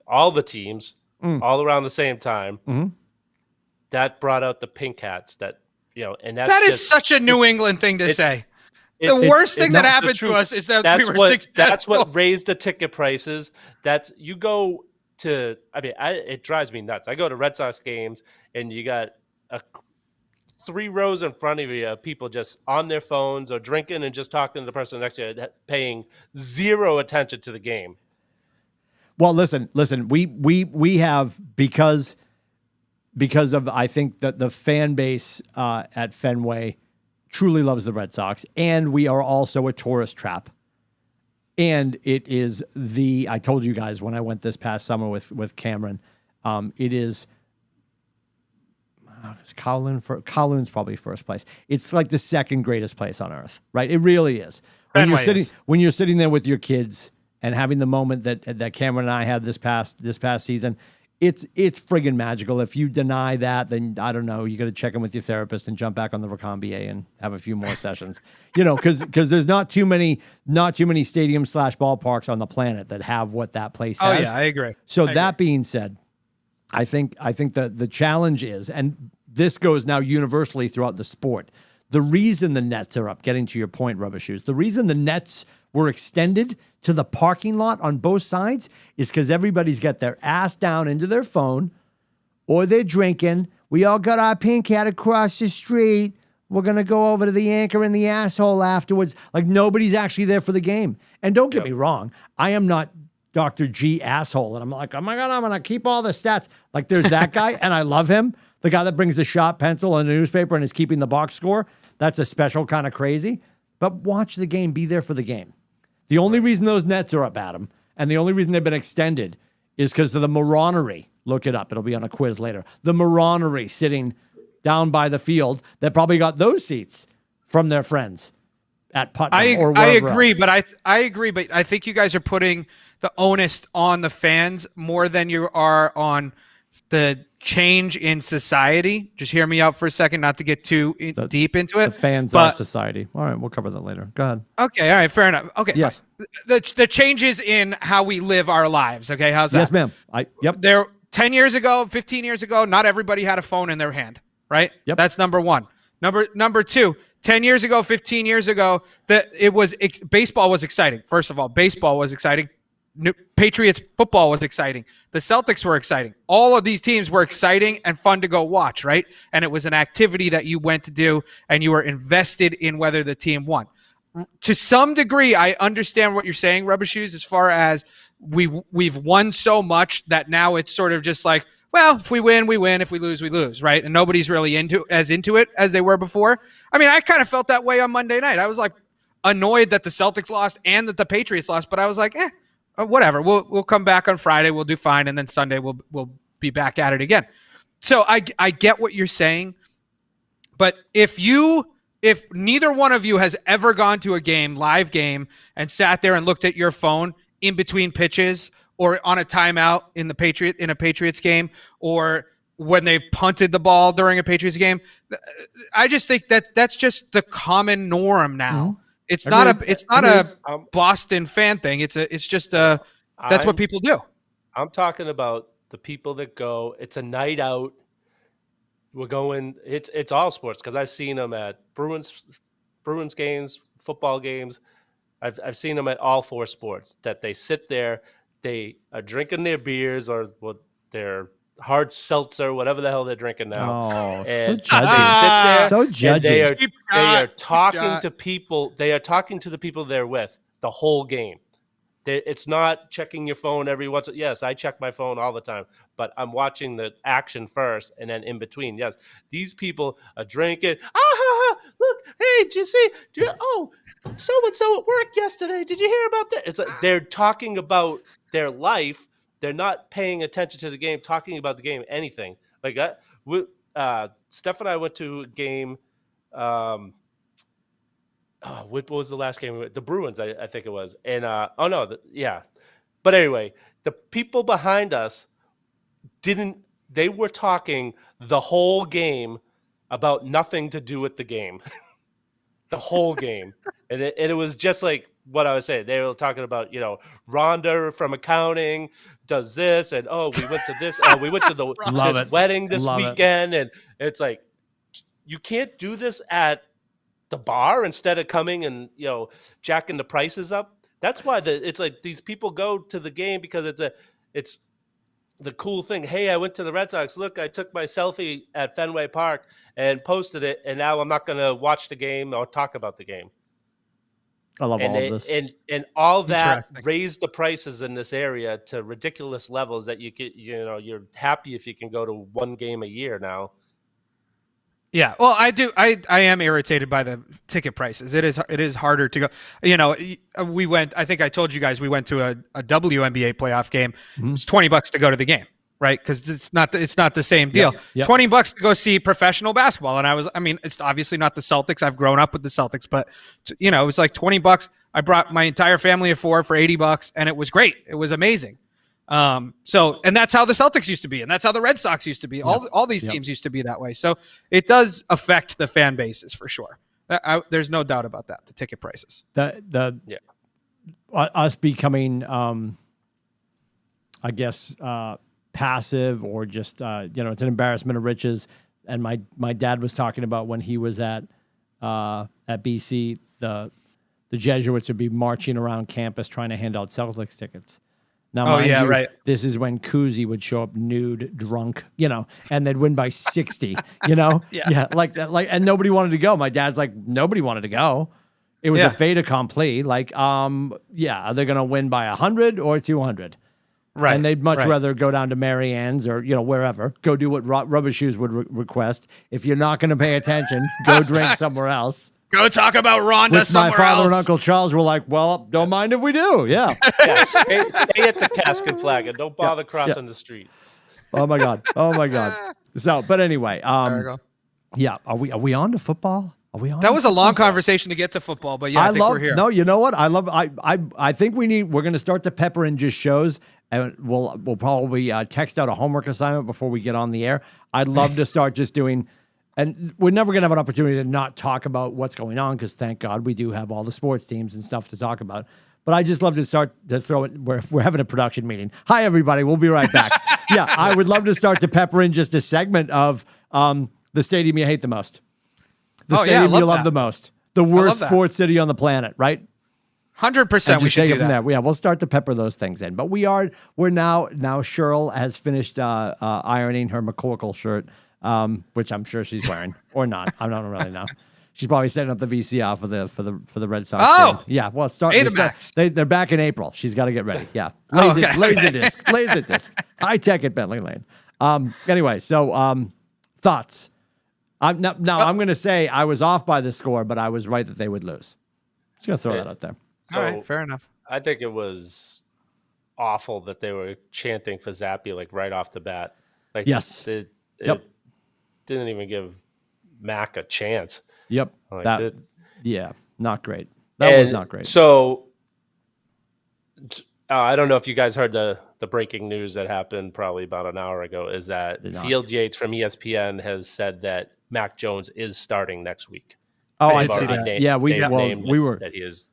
all the teams, all around the same time, that brought out the pink hats. That that is such a New England thing to say. The worst thing that happened to us is that we were successful. That's what raised the ticket prices. You go to, it drives me nuts. I go to Red Sox games, and you got 3 rows in front of you of people just on their phones or drinking and just talking to the person next to you, paying zero attention to the game. Well, listen. We have because of, I think, that the fan base at Fenway truly loves the Red Sox, and we are also a tourist trap. And it is I told you guys when I went this past summer with Cameron, it is, it's Kowloon's probably first place. It's like the second greatest place on earth, right? It really is. When you're sitting there with your kids and having the moment that Cameron and I had this past season, it's friggin' magical. If you deny that, then I don't know. You got to check in with your therapist and jump back on the Recambier and have a few more sessions. Because there's not too many stadiums / ballparks on the planet that have what that place has. Oh yeah, I agree. So that being said, I think that the challenge is, and this goes now universally throughout the sport, the reason the nets are up, getting to your point, Rubber Shoes, the reason the nets were extended to the parking lot on both sides is because everybody's got their ass down into their phone or they're drinking. We all got our pink hat across the street. We're going to go over to the anchor in the asshole afterwards. Like nobody's actually there for the game. And don't get me wrong, I am not Dr. G asshole. And I'm like, oh my God, I'm going to keep all the stats. Like there's that guy and I love him. The guy that brings the shot pencil and the newspaper and is keeping the box score. That's a special kind of crazy. But watch the game. Be there for the game. The only reason those nets are up, Adam, and the only reason they've been extended is because of the moroniry. Look it up. It'll be on a quiz later. The moroniry sitting down by the field that probably got those seats from their friends at Putnam or wherever I agree, else. but I agree, but I think you guys are putting the onus on the fans more than you are on the change in society. Just hear me out for a second, not to get too deep into it. The fans are society. All right, we'll cover that later. Go ahead. Okay, all right, fair enough. Okay, yes. The changes in how we live our lives. Okay, how's that? Yes, ma'am. There 10 years ago, 15 years ago, not everybody had a phone in their hand, right? Yep. That's number one. Number two, 10 years ago, 15 years ago, baseball was exciting. First of all, baseball was exciting. Patriots football was exciting. The Celtics were exciting. All of these teams were exciting and fun to go watch, right? And it was an activity that you went to do and you were invested in whether the team won. To some degree, I understand what you're saying, Rubber Shoes, as far as we've won so much that now it's sort of just like, well, if we win, we win. If we lose, we lose, right? And nobody's really into it as they were before. I mean, I kind of felt that way on Monday night. I was like annoyed that the Celtics lost and that the Patriots lost, but I was like, whatever. We'll come back on Friday. We'll do fine, and then Sunday we'll be back at it again. So I get what you're saying, but if neither one of you has ever gone to a live game, and sat there and looked at your phone in between pitches or on a timeout in a Patriots game, or when they punted the ball during a Patriots game, I just think that's just the common norm now. Mm-hmm. It's not a Boston fan thing. That's what people do. I'm talking about the people that go. It's a night out. We're going. It's all sports because I've seen them at Bruins games, football games. I've seen them at all four sports. That they sit there, they are drinking their beers or their hard seltzer, whatever the hell they're drinking now. Oh, and so judgy. So judgy. They are talking to people. They are talking to the people they're with the whole game. It's not checking your phone every once. Yes, I check my phone all the time, but I'm watching the action first, and then in between. Yes, these people are drinking. Look, hey, did you see? So and so at work yesterday. Did you hear about that? It's like they're talking about their life. They're not paying attention to the game, talking about the game, anything like that. Steph and I went to a game. What was the last game? The Bruins, I think it was. And But anyway, the people behind us they were talking the whole game about nothing to do with the game. The whole game. And it was just like what I was saying. They were talking about, Rhonda from accounting does this, and we went to this, we went to this wedding this weekend, and it's like, you can't do this at the bar instead of coming and jacking the prices up. That's why it's like these people go to the game because it's the cool thing. Hey, I went to the Red Sox. Look, I took my selfie at Fenway Park and posted it, and now I'm not going to watch the game or talk about the game. I love all of this. And all that raised the prices in this area to ridiculous levels that you're happy if you can go to one game a year now. Yeah, well, I do. I am irritated by the ticket prices. It is harder to go. You know, we went. I think I told you guys we went to a WNBA playoff game. It's $20 to go to the game, right? Because it's not the same deal. Yep. $20 to go see professional basketball, and I mean, it's obviously not the Celtics. I've grown up with the Celtics, but you know, it was like $20. I brought my entire family of 4 for $80, and it was great. It was amazing. And that's how the Celtics used to be, and that's how the Red Sox used to be. All these teams used to be that way. So it does affect the fan bases for sure. There's no doubt about that. The ticket prices. Us becoming, I guess, passive or just it's an embarrassment of riches. And my dad was talking about when he was at BC, the Jesuits would be marching around campus trying to hand out Celtics tickets. Now, right. This is when Kuzi would show up nude, drunk, and they'd win by 60, like that, and nobody wanted to go. My dad's like, nobody wanted to go. It was a fait accompli. Like, are they going to win by 100 or 200? Right. And they'd much rather go down to Marianne's or, wherever, go do what Rubber Shoes would request. If you're not going to pay attention, go drink somewhere else. Go talk about Rhonda somewhere else. My father and Uncle Charles were like, well, don't mind if we do. Yeah. Stay at the Cask and Flag and don't bother crossing the street. Oh, my God. So, but anyway, are we on to football? Are we on? That was a long conversation to get to football, but I think we're here. No, you know what? I think we're going to start to pepper in just shows, and we'll probably text out a homework assignment before we get on the air. I'd love to start just doing. And we're never going to have an opportunity to not talk about what's going on because, thank God, we do have all the sports teams and stuff to talk about. But I just love to start to throw it. We're having a production meeting. Hi, everybody. We'll be right back. I would love to start to pepper in just a segment of the stadium you hate the most. The stadium you love the most. The worst sports city on the planet, right? 100% we should do that. Yeah, we'll start to pepper those things in. But we're now Cheryl has finished ironing her McCorkle shirt. Which I'm sure she's wearing or not. I don't really know. She's probably setting up the VCR for the Red Sox. Oh, game. Yeah. Well, they're back in April. She's got to get ready. Yeah. Laserdisc. High tech at Bentley Lane. Anyway, so thoughts. I'm going to say I was off by the score, but I was right that they would lose. Just going to throw that out there. All right, fair enough. I think it was awful that they were chanting for Zappy like right off the bat. Like yes. Didn't even give Mac a chance. Yep. Like not great. That was not great. So I don't know if you guys heard the breaking news that happened probably about an hour ago is that Field Yates from ESPN has said that Mac Jones is starting next week. Oh, I did see that. We were that he is.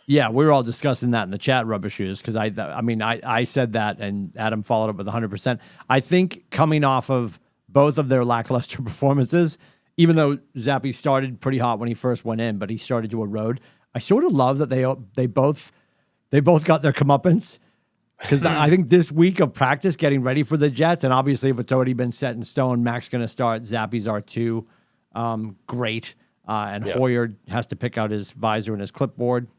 Yeah, we were all discussing that in the chat, Rubber Shoes, because I said that and Adam followed up with 100%. I think coming off of both of their lackluster performances, even though Zappy started pretty hot when he first went in, but he started to erode. I sort of love that they both got their comeuppance because I think this week of practice getting ready for the Jets, and obviously if it's already been set in stone, Mac's going to start. Zappy's R2, great. Hoyer has to pick out his visor and his clipboard.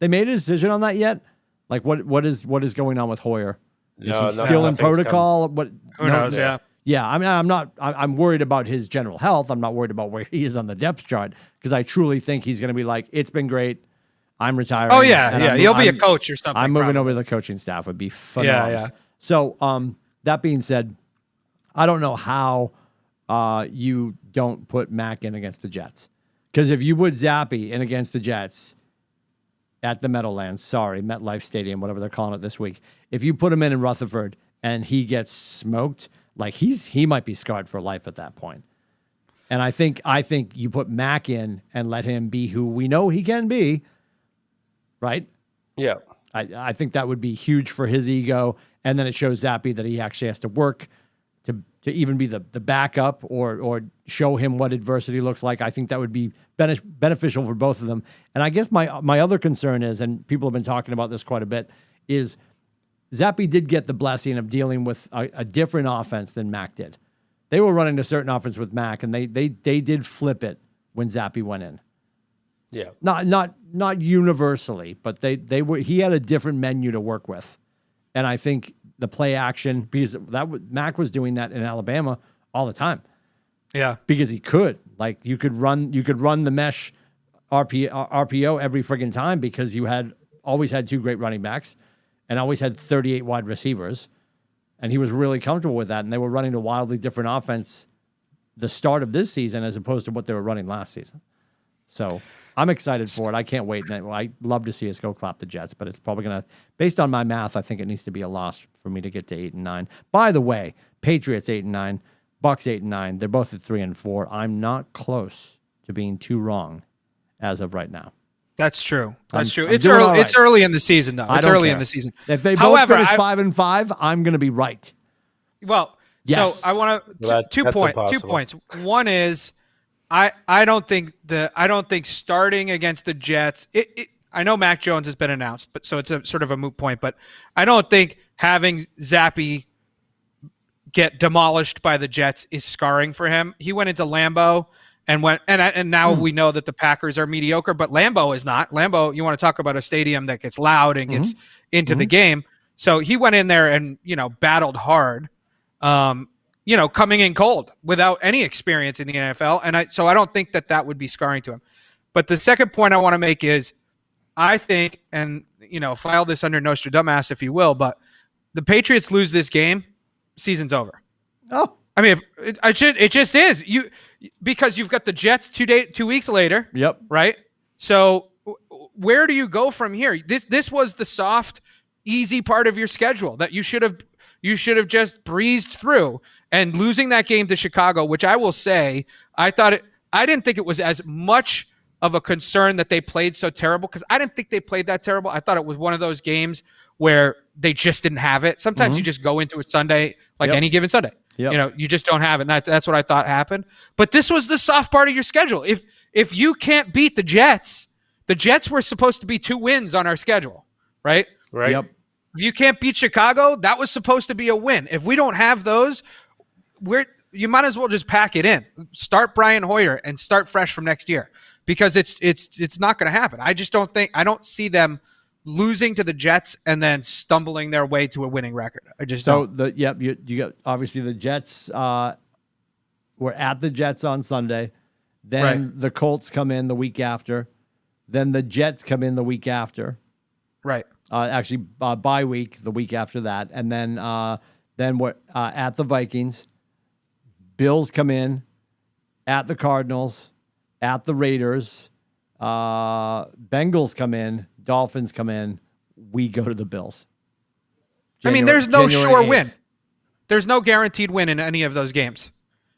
They made a decision on that yet? Like what is going on with Hoyer? Is he still in protocol? Who knows? Yeah. Yeah, I mean, I'm worried about his general health. I'm not worried about where he is on the depth chart because I truly think he's going to be like, it's been great. I'm retiring. Oh, yeah. He'll be a coach or something. I'm moving over to the coaching staff. Would be phenomenal. Yeah. So that being said, I don't know how you don't put Mac in against the Jets. Because if you put Zappy in against the Jets at the Meadowlands, MetLife Stadium, whatever they're calling it this week, if you put him in Rutherford and he gets smoked, like he might be scarred for life at that point. And I think you put Mac in and let him be who we know he can be, right? Yeah. I think that would be huge for his ego. And then it shows Zappy that he actually has to work to even be the backup or show him what adversity looks like. I think that would be beneficial for both of them. And I guess my other concern is, and people have been talking about this quite a bit, is Zappy did get the blessing of dealing with a different offense than Mac did. They were running a certain offense with Mac, and they did flip it when Zappy went in. Yeah, not universally, but they were. He had a different menu to work with, and I think the play action because Mac was doing that in Alabama all the time. Yeah. because he could. Like you could run the mesh RPO every friggin' time because you always had 2 great running backs and always had 38 wide receivers. And he was really comfortable with that. And they were running a wildly different offense the start of this season as opposed to what they were running last season. So I'm excited for it. I can't wait. And I love to see us go clap the Jets, but it's probably going to, based on my math, I think it needs to be a loss for me to get to 8-9. By the way, Patriots 8-9, Bucks 8-9. They're both at 3-4. I'm not close to being too wrong as of right now. That's true. That's I'm true. It's doing early. all right. It's early in the season, though. It's early in the season. If they both However, finish 5-5, I'm going to be right. Well, Yes. so I want to two impossible. points. One is I don't think starting against the Jets. I know Mac Jones has been announced, but so it's a sort of a moot point. But I don't think having Zappy get demolished by the Jets is scarring for him. He went into Lambeau and now we know that the Packers are mediocre, but Lambeau is not. Lambeau, you want to talk about a stadium that gets loud and gets into the game. So he went in there and battled hard. Coming in cold without any experience in the NFL. And I don't think that would be scarring to him. But the second point I want to make is I think, and, file this under Nostradamus, if you will, but the Patriots lose this game, season's over. Oh, I mean, it just is because you've got the Jets 2 weeks later. yep. Right. So where do you go from here? This was the soft, easy part of your schedule that you should have just breezed through. And losing that game to Chicago, which I will say, I didn't think it was as much of a concern that they played so terrible because I didn't think they played that terrible. I thought it was one of those games where they just didn't have it. Sometimes you just go into a Sunday, like any given Sunday. Yep. You just don't have it. And that's what I thought happened. But this was the soft part of your schedule. If you can't beat the Jets were supposed to be 2 wins on our schedule, right? Right. Yep. If you can't beat Chicago, that was supposed to be a win. If we don't have those, you might as well just pack it in. Start Brian Hoyer and start fresh from next year because it's not going to happen. I don't see them losing to the Jets and then stumbling their way to a winning record. I just don't. You got obviously the Jets. We're at the Jets on Sunday. Then the Colts come in the week after. Then the Jets come in the week after. Right. Bye week the week after that, and then we're at the Vikings. Bills come in, at the Cardinals, at the Raiders. Bengals come in, Dolphins come in. We go to the Bills. There's no January sure 8th. win. There's no guaranteed win in any of those games.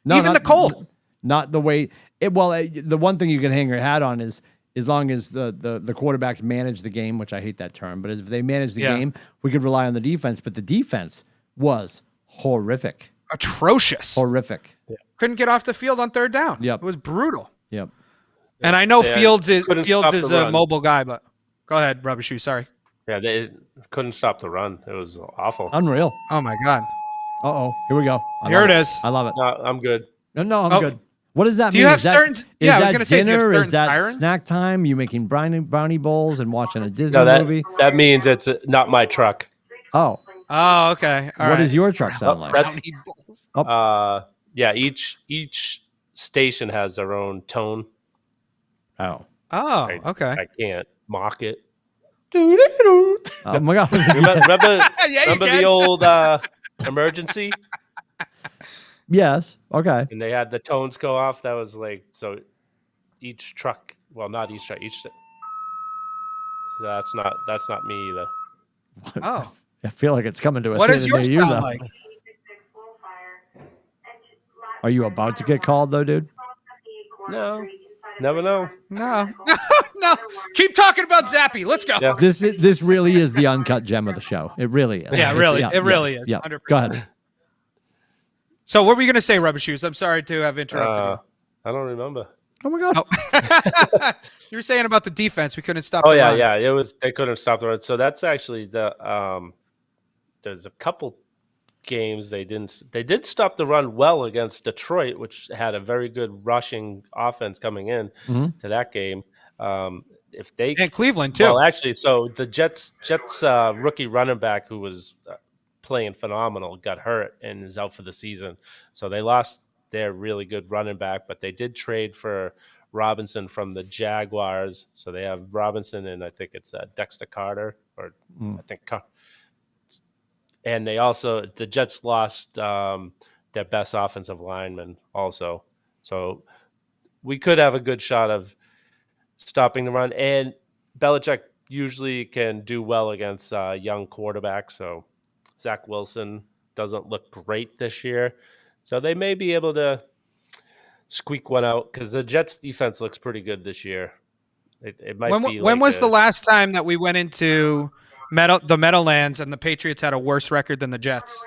No, Even the Colts. Not the way. The one thing you can hang your hat on is as long as the quarterbacks manage the game, which I hate that term, but if they manage the game, we could rely on the defense. But the defense was horrific. Atrocious. Horrific. Yeah. Couldn't get off the field on third down. Yep. It was brutal. Yep. And I know Yeah, Fields couldn't stop is the a run. mobile guy, but go ahead, Rubber Shoe. Sorry. Yeah, they couldn't stop the run. It was awful. Unreal. Oh my God. Uh-oh. Here we go. Here it is. I love it. No, I'm good. No, I'm Oh. good. What does that Do mean? you have Is that- certain? Yeah, I was that going to say, do you have dinner? Is certain that sirens? snack time? You making brownie bowls and watching a Disney No, movie? that means it's not my truck. Oh, Oh, okay. All what right. does your truck sound like? That's Brownie bowls. yeah. Each station has their own tone. Oh. Oh, okay. I can't mock it. Oh my God. Remember Yeah, you remember can. the old emergency, Yes. Okay. and they had the tones go off. That was like so. Each truck, well, not each truck. So that's not me either. Oh, I feel like it's coming to a what does theater yours near you, sound though. like? Are you about to get called, though, dude? No, never know. No, no. Keep talking about Zappy. Let's go. Yeah. This really is the uncut gem of the show. It really is. Yeah, It's- really. It really is. Yeah. 100%. Go ahead. So, what were you going to say, Rubber Shoes? I'm sorry to have interrupted I don't remember. Oh my God. you. You were saying about the defense. We couldn't stop. Oh the yeah, run. yeah. It was they couldn't stop the run. So that's actually the there's a couple games they did stop the run well against Detroit, which had a very good rushing offense coming in to that game. If they And Cleveland too. well, actually, so the Jets rookie running back who was playing phenomenal got hurt and is out for the season. So they lost they're really good running back, but they did trade for Robinson from the Jaguars. So they have Robinson and I think it's Dexter Carter, or I think and the Jets lost their best offensive lineman also. So we could have a good shot of stopping the run. And Belichick usually can do well against young quarterbacks. So Zach Wilson doesn't look great this year. So they may be able to squeak one out because the Jets defense looks pretty good this year. It might be. When was the last time that we went into the Meadowlands and the Patriots had a worse record than the Jets?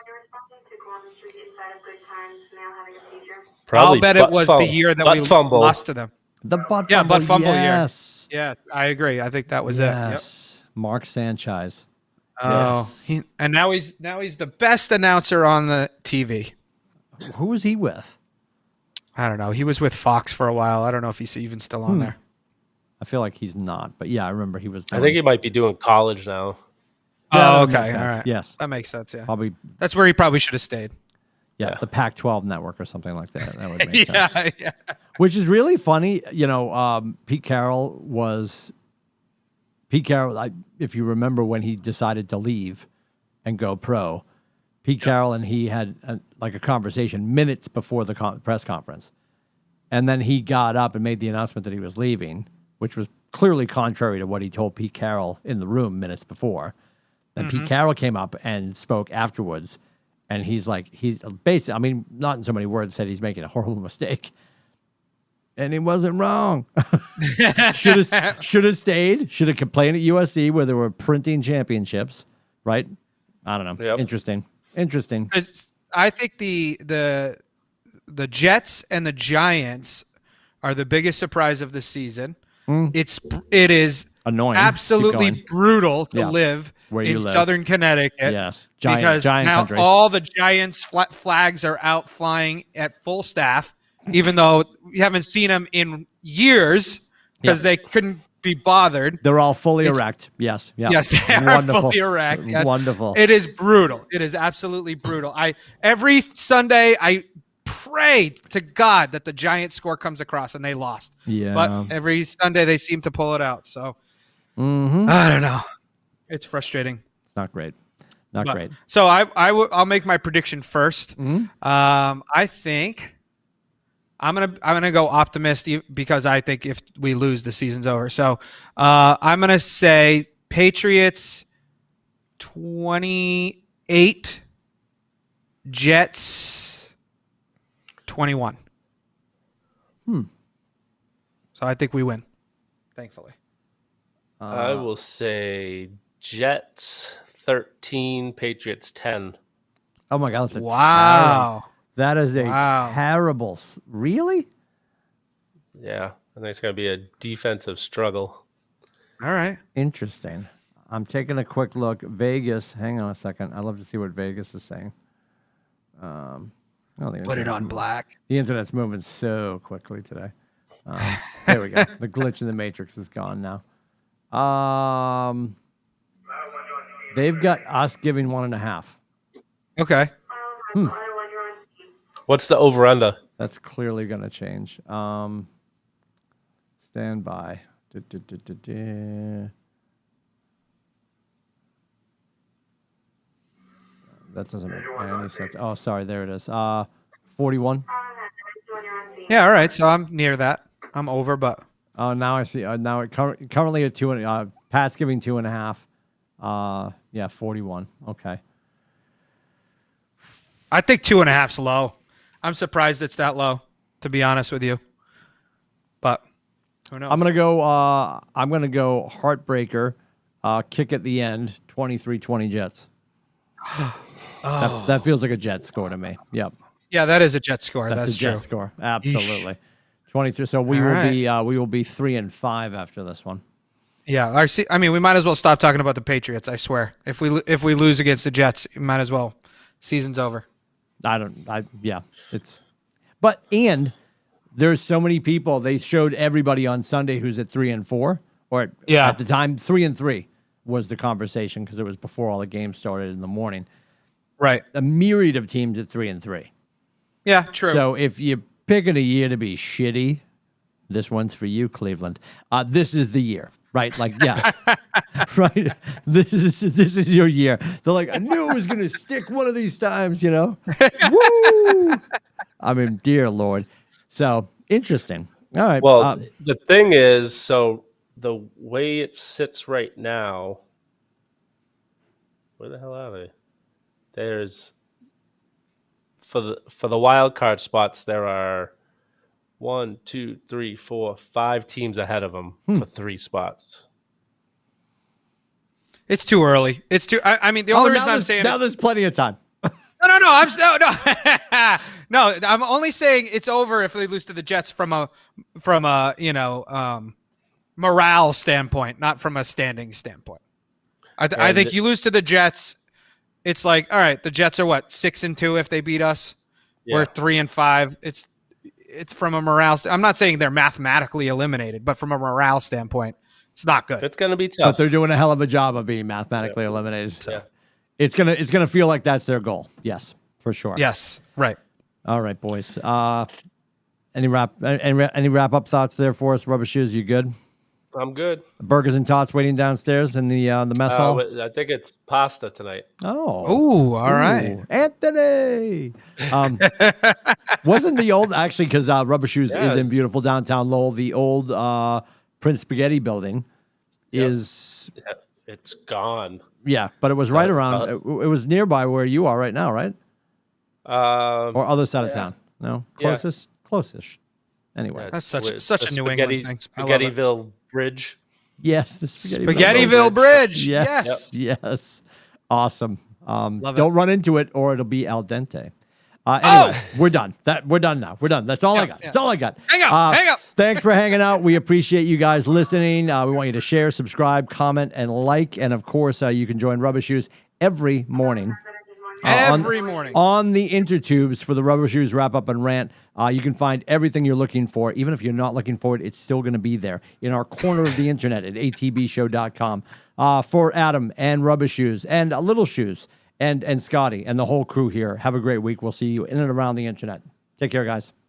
Probably I'll bet it was the year that we lost to them. The butt Yeah, fumble, butt fumble yes. year. Yeah, I agree. I think that was it. Yep. Yes. Mark Sanchez. Oh, Yes. and now he's the best announcer on the TV. Who was he with? I don't know. He was with Fox for a while. I don't know if he's even still on there. I feel like he's not, but yeah, I remember he was. I think he might be doing college now. Yeah, Oh, that makes okay. All sense. right. Yes. That makes sense. Yeah. Probably, That's where he probably should have stayed. yeah, the Pac-12 network or something like that. That would make sense. Yeah. Which is really funny. You know, Pete Carroll, if you remember when he decided to leave and go pro, Pete Carroll and he had a conversation minutes before the press conference. And then he got up and made the announcement that he was leaving, which was clearly contrary to what he told Pete Carroll in the room minutes before. Then Pete Carroll came up and spoke afterwards. And he's basically, I mean, not in so many words, said he's making a horrible mistake. And he wasn't wrong. Should have stayed. Should have complained at USC where they were printing championships, right? I don't know. Yep. Interesting. I think the Jets and the Giants are the biggest surprise of the season. It is Annoying. absolutely brutal to live Where in you live. Southern Connecticut. Yes. Because giant now country. all the Giants flags are out flying at full staff, even though we haven't seen them in years because they couldn't be bothered. They're all fully erect. Yes. Yeah. Yes, they are fully erect. Yes. Wonderful. It is brutal. It is absolutely brutal. Every Sunday I pray to God that the Giants score comes across and they lost. Yeah. But every Sunday they seem to pull it out. So I don't know. It's frustrating. It's not great. Not great. So I'll make my prediction first. I think I'm gonna go optimist because I think if we lose, the season's over. So I'm gonna say Patriots 28, Jets 21. So I think we win. Thankfully. I will say Jets 13, Patriots 10. Oh my God. That's Wow. That is a terrible. Really? Yeah, I think it's going to be a defensive struggle. All right. Interesting. I'm taking a quick look. Vegas. Hang on a second. I'd love to see what Vegas is saying. Put it on black. The internet's moving so quickly today. There we go. The glitch in the matrix is gone now. They've got us giving 1.5. Okay. What's the over-under? That's clearly going to change. Stand by. That doesn't make any sense. Oh, sorry. There it is. 41. Yeah. All right. So I'm near that. I'm over, but Oh, now I see. Now it currently at 2. Pat's giving 2.5. Yeah, 41. Okay. I think 2.5's low. I'm surprised it's that low, to be honest with you. But who knows? I'm gonna go heartbreaker, kick at the end, 23-20 Jets. That feels like a Jet score to me. Yep. Yeah, that is a Jet score. That's a true. Jet score. Absolutely. 23. So we will be 3-5 after this one. Yeah. I mean, we might as well stop talking about the Patriots. I swear. If we lose against the Jets, we might as well. Season's over. And there's so many people. They showed everybody on Sunday who's at 3-4, or at the time 3-3 was the conversation because it was before all the games started in the morning. Right. A myriad of teams at 3-3. Yeah, true. So if you're picking a year to be shitty, this one's for you, Cleveland. This is the year, right? Like, yeah, right. This is your year. They're like, I knew it was gonna stick one of these times, you know. Woo! I mean, dear Lord. So interesting. All right. Well, the thing is, so the way it sits right now, where the hell are they? There's for the wild card spots, there are 1, 2, 3, 4, 5 teams ahead of them for 3 spots. It's too early. It's too. I mean, the only reason I'm saying now there's plenty of time. No. No. I'm only saying it's over if they lose to the Jets from a morale standpoint, not from a standing standpoint. I think you lose to the Jets, it's like, all right, the Jets are what, 6-2 if they beat us. Yeah. We're 3-5. It's from a morale. I'm not saying they're mathematically eliminated, but from a morale standpoint, it's not good. It's going to be tough. But they're doing a hell of a job of being mathematically eliminated. So it's gonna feel like that's their goal. Yes, for sure. Yes, right. All right, boys. Any wrap up thoughts there for us? Rubber Shoes, you good? I'm good. Burgers and tots waiting downstairs in the mess hall. I think it's pasta tonight. Oh, all right, Anthony. Wasn't the old actually because Rubber Shoes is in beautiful downtown Lowell. The old Prince Spaghetti building is it's gone. Yeah, but it was right around. It was nearby where you are right now, right? Or other side of town? No, closest, close-ish. Anyway, that's such a New England thing. Spaghettiville Bridge. Yes, the Spaghettiville Bridge. Yes. Awesome. Love don't run into it, or it'll be al dente. Anyway, we're done. We're done now. We're done. That's all I got. That's all I got. Hang up. Thanks for hanging out. We appreciate you guys listening. We want you to share, subscribe, comment, and like. And of course, you can join Rubber Shoes every morning. Every morning on the intertubes for the Rubber Shoes wrap up and rant. You can find everything you're looking for. Even if you're not looking for it, it's still going to be there in our corner of the internet at atbshow.com. For Adam and Rubber Shoes and Little Shoes and Scotty and the whole crew here, have a great week. We'll see you in and around the internet. Take care, guys.